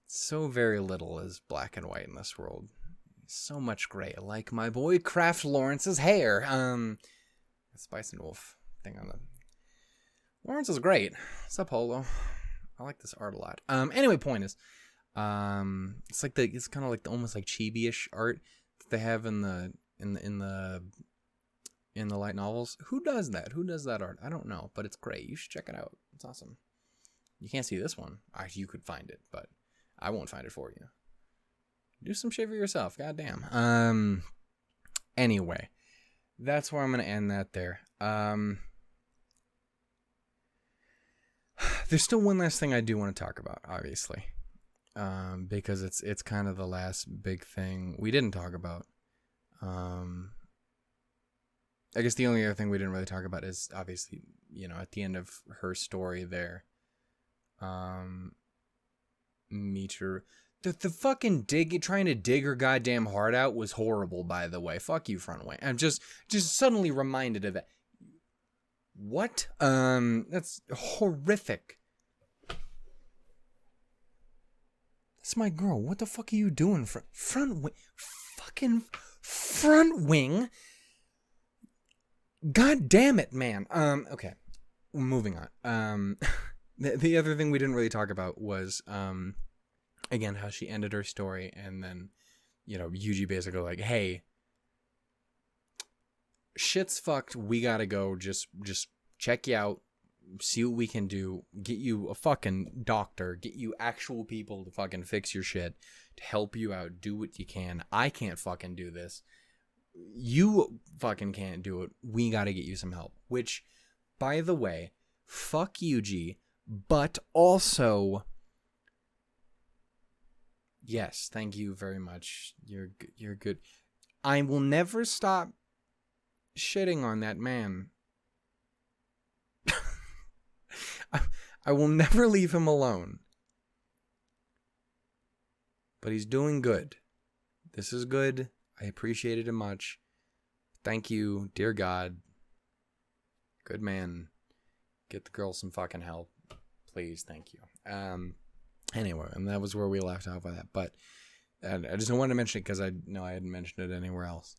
[SPEAKER 1] So very little is black and white in this world. So much gray, like my boy Kraft Lawrence's hair. Spice and Wolf thing on the... Lawrence is great. What's up, Holo? I like this art a lot. Anyway, point is, it's kind of like almost like chibi-ish art that they have in the light novels. Who does that? Who does that art? I don't know, but it's great. You should check it out. It's awesome. You can't see this one. You could find it, but I won't find it for you. Do some shit for yourself. Goddamn. Anyway, that's where I'm gonna end that there. There's still one last thing I do want to talk about, obviously, because it's kind of the last big thing we didn't talk about. I guess the only other thing we didn't really talk about is obviously, at the end of her story there, Michiru, the fucking trying to dig her goddamn heart out was horrible, by the way. Fuck you, Front Wing. I'm just suddenly reminded of that. What? That's horrific. That's my girl. What the fuck are you doing? Front Wing? Fucking Front Wing? God damn it, man. Okay. Moving on. The other thing we didn't really talk about was, again, how she ended her story, and then, Yuji basically like, hey, shit's fucked, we gotta go, just check you out, see what we can do, get you a fucking doctor, get you actual people to fucking fix your shit, to help you out, do what you can. I can't fucking do this. You fucking can't do it. We gotta get you some help. Which, by the way, fuck Yuji, but also, yes, thank you very much. You're good. I will never stop shitting on that man. I will never leave him alone. But he's doing good. This is good. I appreciated him much. Thank you, dear God. Good man. Get the girl some fucking help. Please, thank you. Anyway, and that was where we left off with that. But I just wanted to mention it because I know I hadn't mentioned it anywhere else.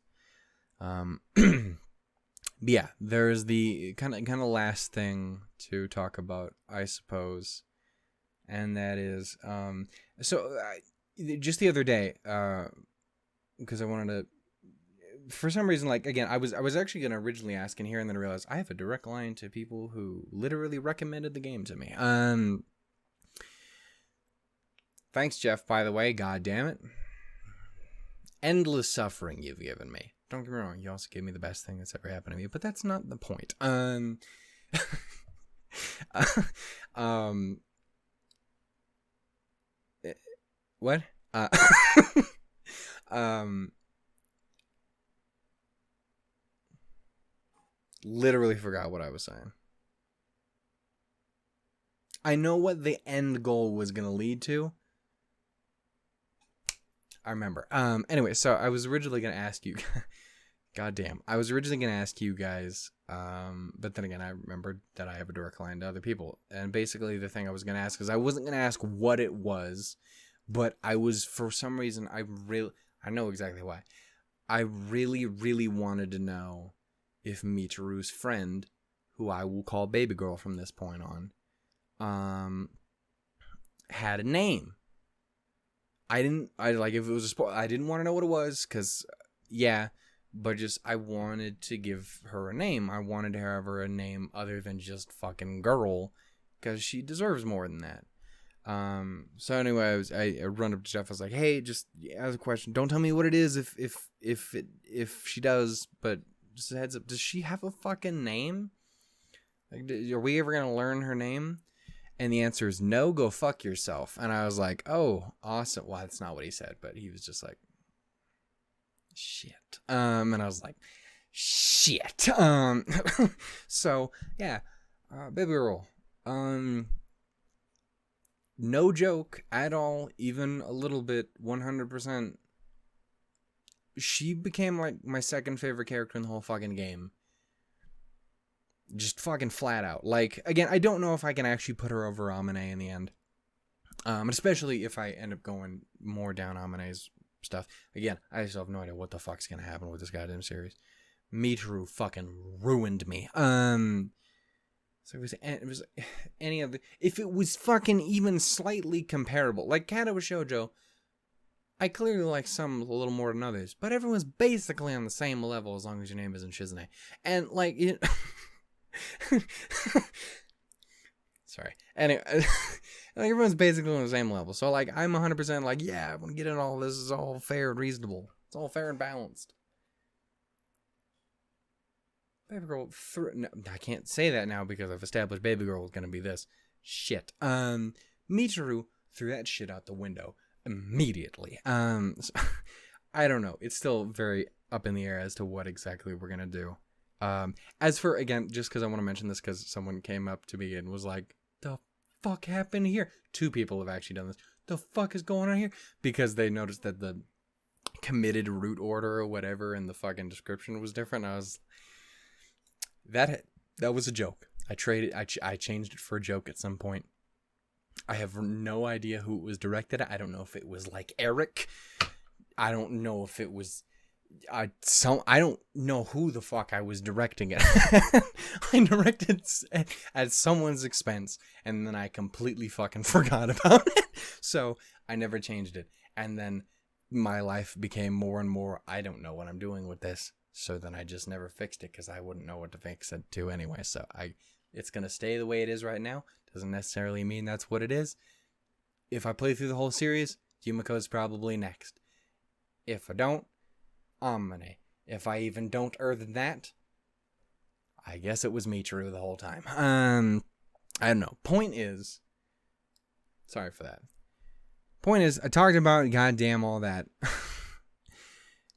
[SPEAKER 1] Yeah, there's the kind of last thing to talk about, I suppose, and that is just the other day, because I wanted to, for some reason, like, again, I was actually gonna originally ask in here, and then I realized I have a direct line to people who literally recommended the game to me. Thanks, Jeff, by the way. God damn it, endless suffering you've given me. Don't get me wrong, you also gave me the best thing that's ever happened to me, but that's not the point. What? Literally forgot what I was saying. I know what the end goal was going to lead to. I remember. Anyway, so I was originally going to ask you... Goddamn. I was originally going to ask you guys, but then again, I remembered that I have a direct line to other people. And basically the thing I was going to ask is I wasn't going to ask what it was, but I was, for some reason, I know exactly why. I really, really wanted to know if Michiru's friend, who I will call Baby Girl from this point on, had a name. I didn't want to know what it was, because, yeah, but just, I wanted to give her a name. I wanted to have her a name other than just fucking girl, because she deserves more than that. So anyway, I run up to Jeff. I was like, "Hey, just ask a question. Don't tell me what it is if she does, but just a heads up. Does she have a fucking name? Like, are we ever gonna learn her name?" And the answer is no, go fuck yourself. And I was like, oh, awesome. Well, that's not what he said, but he was just like, shit. And I was like, shit. So yeah, baby girl. No joke at all, even a little bit, 100%. She became like my second favorite character in the whole fucking game. Just fucking flat out. Like, again, I don't know if I can actually put her over Amane in the end. Especially if I end up going more down Amane's stuff. Again, I still have no idea what the fuck's gonna happen with this goddamn series. Michiru fucking ruined me. So it was any of the... If it was fucking even slightly comparable, like Kata with Shoujo, I clearly like some a little more than others, but everyone's basically on the same level as long as your name isn't Shizune. And, like, sorry. Anyway, like, everyone's basically on the same level. So, like, I'm 100% like, yeah, I want to get in all this. Is all fair and reasonable. It's all fair and balanced. Baby girl, no, I can't say that now because I've established baby girl was going to be this. Shit. Michiru threw that shit out the window immediately. So, I don't know. It's still very up in the air as to what exactly we're going to do. As for, again, just because I want to mention this because someone came up to me and was like, the fuck happened here? 2 people have actually done this. The fuck is going on here? Because they noticed that the committed root order or whatever in the fucking description was different. I was... That was a joke. I changed it for a joke at some point. I have no idea who it was directed at. I don't know if it was like Eric. I don't know if it was... I don't know who the fuck I was directing it. I directed at someone's expense, and then I completely fucking forgot about it. So I never changed it. And then my life became more and more, I don't know what I'm doing with this. So then I just never fixed it because I wouldn't know what to fix it to anyway. So it's going to stay the way it is right now. Doesn't necessarily mean that's what it is. If I play through the whole series, Yumiko's probably next. If I don't, Amane. If I even don't than that, I guess it was Michiru the whole time. I don't know. Point is, sorry for that. Point is, I talked about goddamn all that.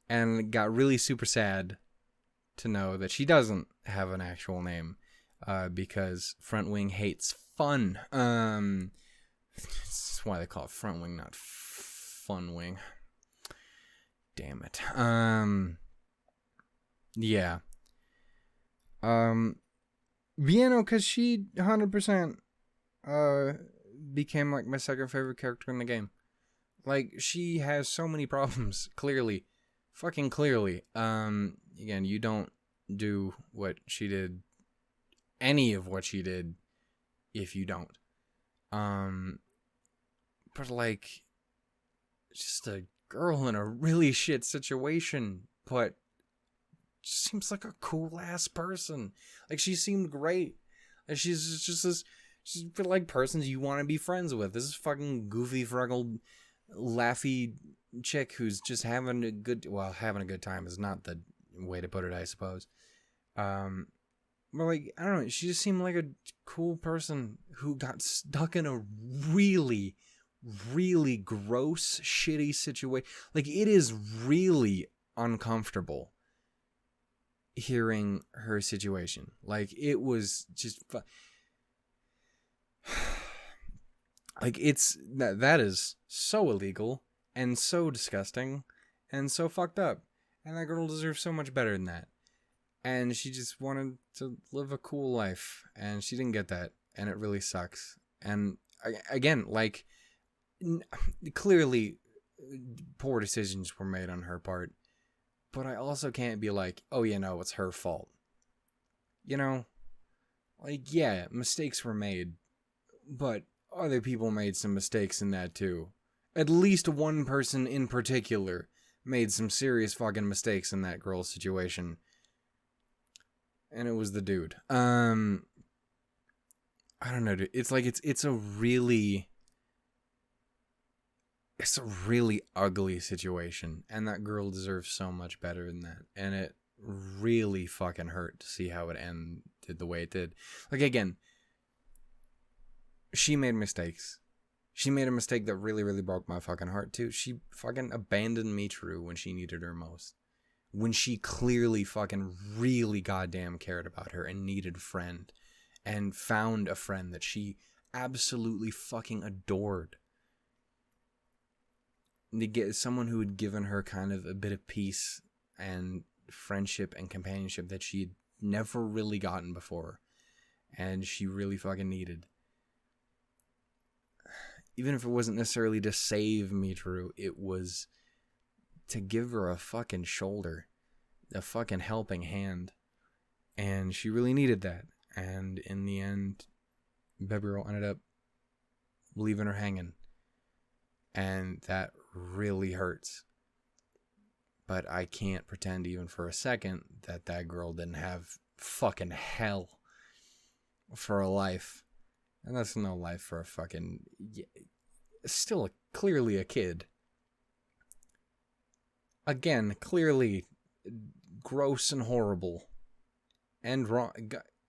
[SPEAKER 1] And got really super sad to know that she doesn't have an actual name. Because Front Wing hates fun. That's why they call it Front Wing, not Fun Wing. Damn it. Yeah. Vieno, because she 100% became like my second favorite character in the game. Like, she has so many problems, clearly. Fucking clearly. Again, you don't do what she did, any of what she did, if you don't. But like, just a girl in a really shit situation, but seems like a cool ass person. Like, she seemed great. Like, she's just this, she's like persons you want to be friends with. This is fucking goofy, freckled, laughy chick who's just having a good time is not the way to put it, I suppose. But like, I don't know, she just seemed like a cool person who got stuck in a really, really gross, shitty situation. Like, it is really uncomfortable hearing her situation. Like, it was just like, it's that is so illegal and so disgusting and so fucked up, and that girl deserves so much better than that. And she just wanted to live a cool life, and she didn't get that, and it really sucks. And again, like, clearly poor decisions were made on her part, but I also can't be like, oh, you know, it's her fault. You know, like, yeah, mistakes were made, but other people made some mistakes in that too. At least one person in particular made some serious fucking mistakes in that girl's situation. And it was the dude. I don't know, dude. It's like, it's a really ugly situation. And that girl deserves so much better than that. And it really fucking hurt to see how it ended the way it did. Like, again, she made mistakes. She made a mistake that really, really broke my fucking heart, too. She fucking abandoned Michiru when she needed her most. When she clearly fucking really goddamn cared about her and needed a friend. And found a friend that she absolutely fucking adored. To get someone who had given her kind of a bit of peace and friendship and companionship that she'd never really gotten before. And she really fucking needed. Even if it wasn't necessarily to save Michiru, it was to give her a fucking shoulder, a fucking helping hand. And she really needed that. And in the end, baby girl ended up leaving her hanging. And that really hurts. But I can't pretend even for a second that that girl didn't have fucking hell for a life. And that's no life for a fucking... Still clearly a kid. Again, clearly gross and horrible. And wrong.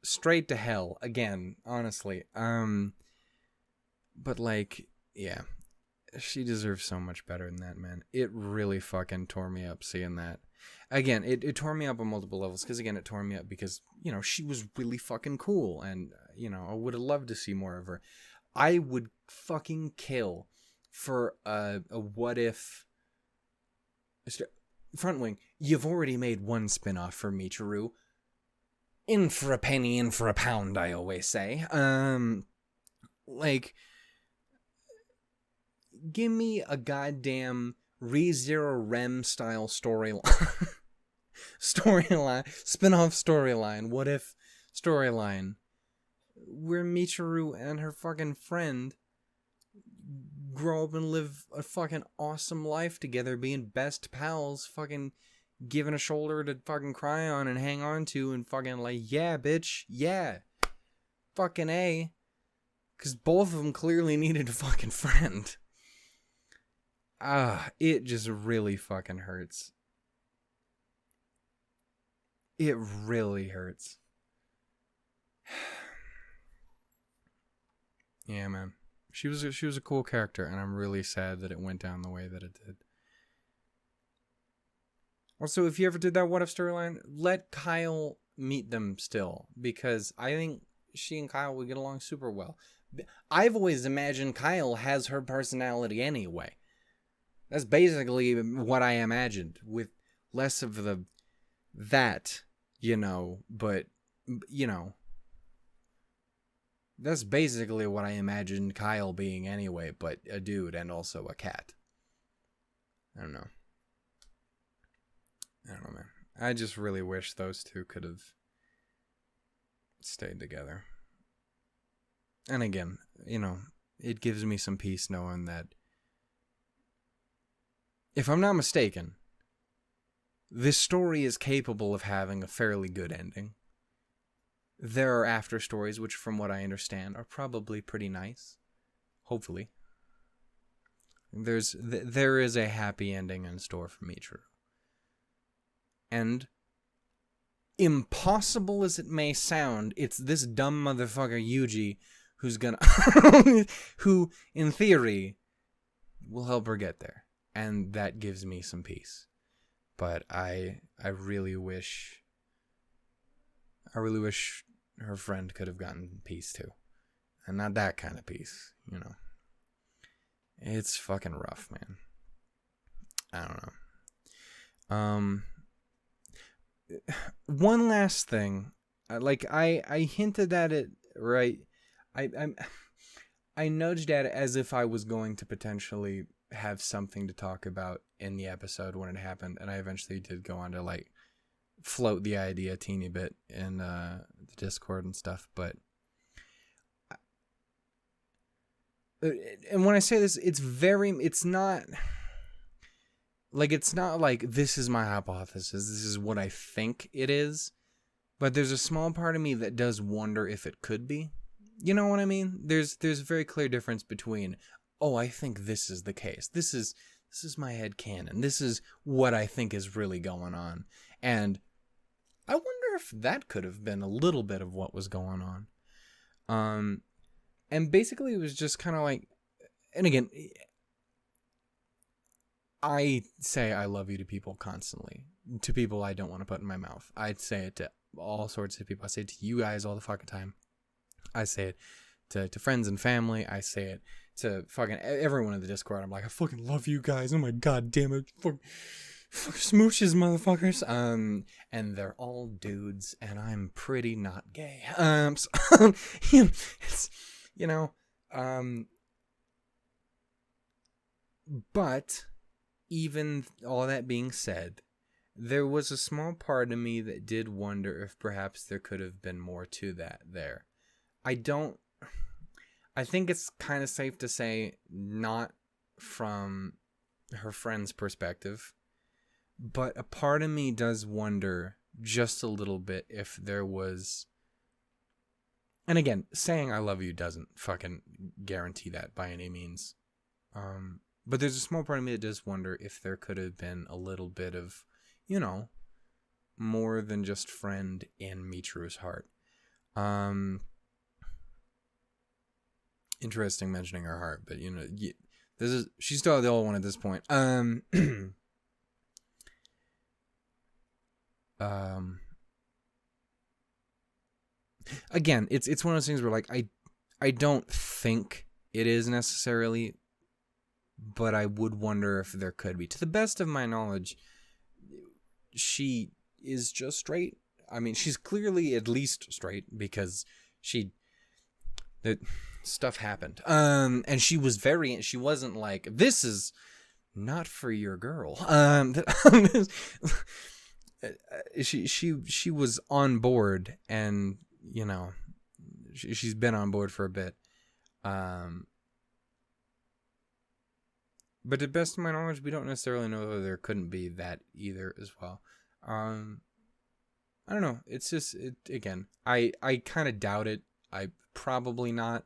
[SPEAKER 1] Straight to hell. Again, honestly. But like, yeah. She deserves so much better than that, man. It really fucking tore me up seeing that. Again, it tore me up on multiple levels. Because again, it tore me up because, you know, she was really fucking cool. And, you know, I would have loved to see more of her. I would fucking kill for a what if... Front Wing, you've already made one spin-off for Michiru. In for a penny, in for a pound, I always say. Like... Give me a goddamn ReZero Rem style storyline. Spin-off storyline. What if storyline? Where Michiru and her fucking friend grow up and live a fucking awesome life together, being best pals, fucking giving a shoulder to fucking cry on and hang on to, and fucking like, yeah, bitch, yeah. Fucking A. Because both of them clearly needed a fucking friend. It just really fucking hurts. It really hurts. Yeah, man. She was a cool character, and I'm really sad that it went down the way that it did. Also, if you ever did that what if storyline, let Kyle meet them still, because I think she and Kyle would get along super well. I've always imagined Kyle has her personality anyway. That's basically what I imagined, with less of that, you know, but, you know, that's basically what I imagined Kyle being anyway, but a dude and also a cat. I don't know, man. I just really wish those two could have stayed together. And again, you know, it gives me some peace knowing that, if I'm not mistaken, this story is capable of having a fairly good ending. There are after stories, which from what I understand are probably pretty nice. Hopefully. There is a happy ending in store for Michiru. And impossible as it may sound, it's this dumb motherfucker Yuji who's gonna who in theory will help her get there. And that gives me some peace. But I really wish her friend could have gotten peace too. And not that kind of peace, you know. It's fucking rough, man. I don't know. One last thing. I hinted at it, right? I nudged at it as if I was going to potentially have something to talk about in the episode when it happened, and I eventually did go on to like float the idea a teeny bit in the Discord and stuff, but and when I say this, it's not like this is my hypothesis, this is what I think it is, but there's a small part of me that does wonder if it could be. You know what I mean? There's a very clear difference between, oh, I think this is the case. This is my headcanon. This is what I think is really going on. And I wonder if that could have been a little bit of what was going on. And basically it was just kind of like, and again, I say I love you to people constantly. To people I don't want to put in my mouth. I'd say it to all sorts of people. I say it to you guys all the fucking time. I say it to friends and family. I say it to fucking everyone in the Discord. I'm like, I fucking love you guys. Oh my god damn it. Fuck smooches, motherfuckers. And they're all dudes, and I'm pretty not gay. So, it's, you know, but even all that being said, there was a small part of me that did wonder if perhaps there could have been more to that there. I think it's kind of safe to say not from her friend's perspective, but a part of me does wonder just a little bit if there was, and again, saying I love you doesn't fucking guarantee that by any means. But there's a small part of me that does wonder if there could have been a little bit of, you know, more than just friend in Michiru's heart. Interesting mentioning her heart, but you know, she's still the only one at this point. Again, it's one of those things where like I don't think it is necessarily, but I would wonder if there could be. To the best of my knowledge, she is just straight. I mean, she's clearly at least straight because the stuff happened. And she wasn't like, this is not for your girl. She was on board, and you know, she's been on board for a bit. But to the best of my knowledge, we don't necessarily know whether there couldn't be that either as well. I don't know. It's just, again, I kind of doubt it. I probably not.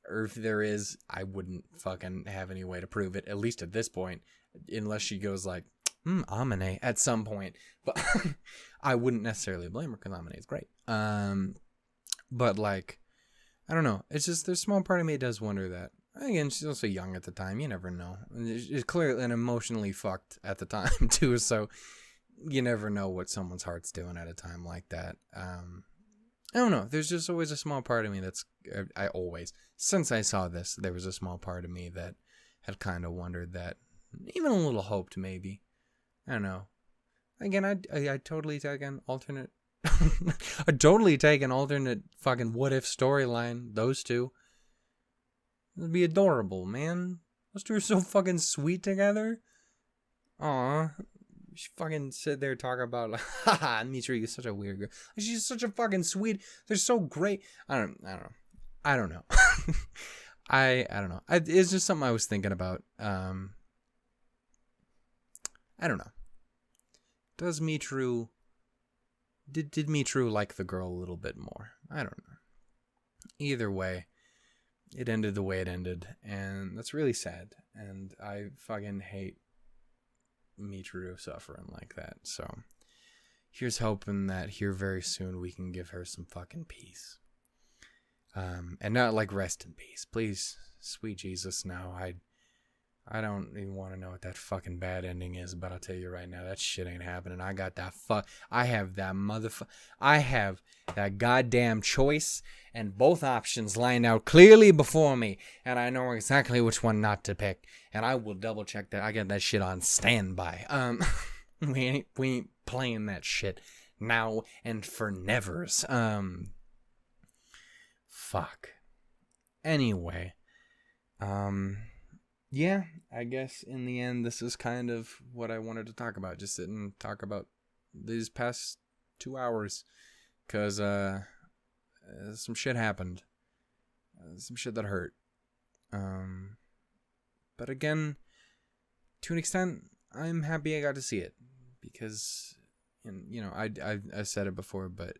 [SPEAKER 1] Or if there is, I wouldn't fucking have any way to prove it, at least at this point. Unless she goes like, Amine at some point. But I wouldn't necessarily blame her because Amine is great. But like, I don't know. It's just, there's a small part of me that does wonder that. Again, she's also young at the time. You never know. She's clearly and emotionally fucked at the time, too. So you never know what someone's heart's doing at a time like that. I don't know. There's just always a small part of me that's... Since I saw this, there was a small part of me that had kind of wondered that. Even a little hoped, maybe. I don't know. Again, I'd totally take an alternate... I'd totally take an alternate fucking what-if storyline. Those two. It'd be adorable, man. Those two are so fucking sweet together. Aw. She fucking sit there talking about like, haha, Michiru, you're such a weird girl. She's such a fucking sweet. They're so great. I don't know. I don't know. I don't know. It's just something I was thinking about. I don't know. Does Michiru... Did Michiru like the girl a little bit more? I don't know. Either way, it ended the way it ended, and that's really sad. And I fucking hate Michiru suffering like that. So here's hoping that here very soon we can give her some fucking peace. And not like rest in peace. Please, sweet Jesus, no. I don't even want to know what that fucking bad ending is, but I'll tell you right now, that shit ain't happening. I got that I have that goddamn choice and both options lined out clearly before me, and I know exactly which one not to pick, and I will double check that. I got that shit on standby. We ain't playing that shit now and for nevers. Fuck. Anyway, yeah, I guess in the end, this is kind of what I wanted to talk about. Just sit and talk about these past 2 hours. Because, some shit happened. Some shit that hurt. But again, to an extent, I'm happy I got to see it. Because, you know, I said it before, but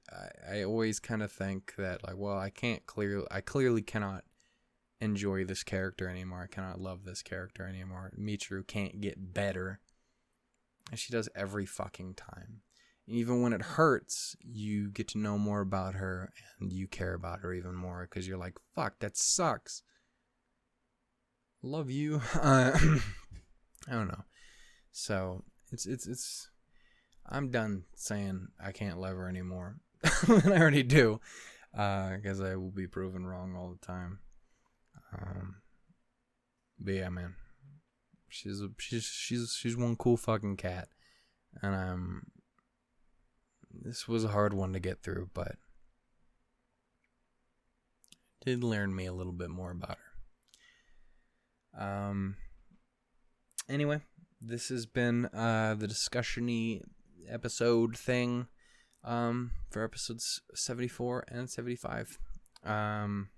[SPEAKER 1] I always kind of think that, like, well, I clearly cannot enjoy this character anymore. I cannot love this character anymore. Michiru can't get better. And she does every fucking time. even when it hurts, you get to know more about her and you care about her even more because you're like, fuck, that sucks. Love you. I don't know. So it's I'm done saying I can't love her anymore. I already do. Because I will be proven wrong all the time. But yeah, man. She's one cool fucking cat. And this was a hard one to get through, but did learn me a little bit more about her. Anyway, this has been the discussion-y episode thing for episodes 74 and 75. Again,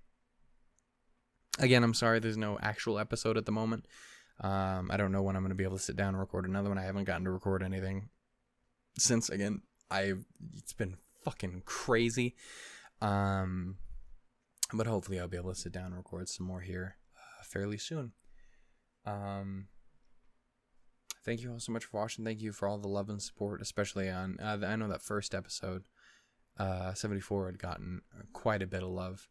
[SPEAKER 1] I'm sorry there's no actual episode at the moment. I don't know when I'm going to be able to sit down and record another one. I haven't gotten to record anything since, again, it's been fucking crazy. But hopefully I'll be able to sit down and record some more here fairly soon. Thank you all so much for watching. Thank you for all the love and support, especially on, I know that first episode, 74, had gotten quite a bit of love.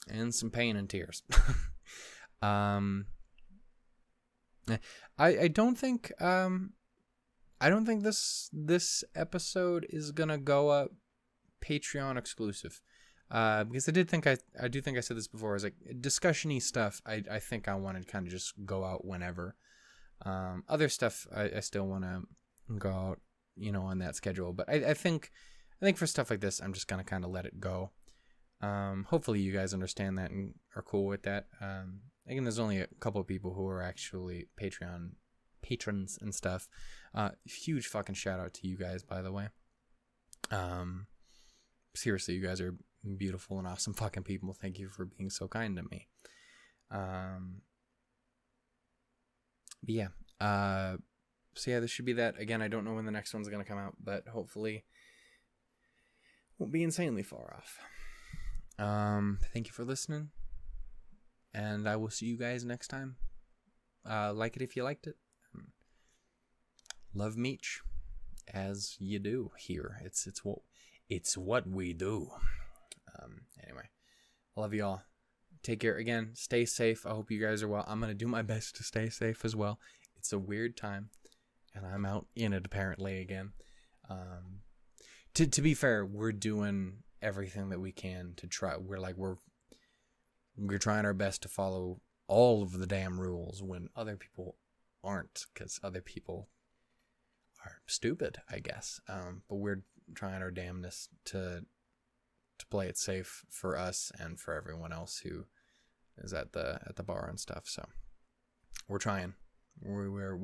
[SPEAKER 1] And some pain and tears. I don't think this episode is gonna go up Patreon exclusive. Because I do think I said this before. Is like discussion-y stuff. I think I want to kind of just go out whenever. Other stuff I still want to go out, on that schedule. But I think for stuff like this, I'm just gonna kind of let it go. Hopefully you guys understand that and are cool with that. Again, there's only a couple of people who are actually Patreon patrons and stuff. Huge fucking shout out to you guys, by the way. Seriously, you guys are beautiful and awesome fucking people. Thank you for being so kind to me. So yeah, this should be that. Again, I don't know when the next one's gonna come out, but hopefully won't be insanely far off. Thank you for listening, and I will see you guys next time. Like it if you liked it. Love Mich, as you do here. It's what we do. Anyway, I love you all. Take care. Again, stay safe. I hope you guys are well. I'm gonna do my best to stay safe as well. It's a weird time, and I'm out in it apparently again. To be fair, we're doing everything that we can to try. We're trying our best to follow all of the damn rules when other people aren't, because other people are stupid, I guess. But we're trying our damnness to play it safe for us and for everyone else who is at the bar and stuff. So we're trying. We're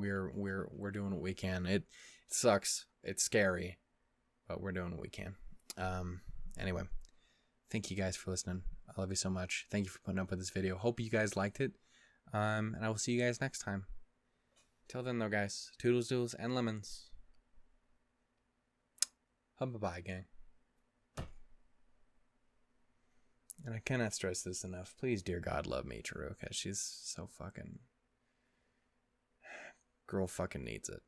[SPEAKER 1] doing what we can. It sucks. It's scary, but we're doing what we can. Anyway, thank you guys for listening. I love you so much. Thank you for putting up with this video. Hope you guys liked it. And I will see you guys next time. Till then, though, guys, toodles, doodles, and lemons. Bye-bye, gang. And I cannot stress this enough. Please, dear God, love Michiru, because she's so fucking... Girl fucking needs it.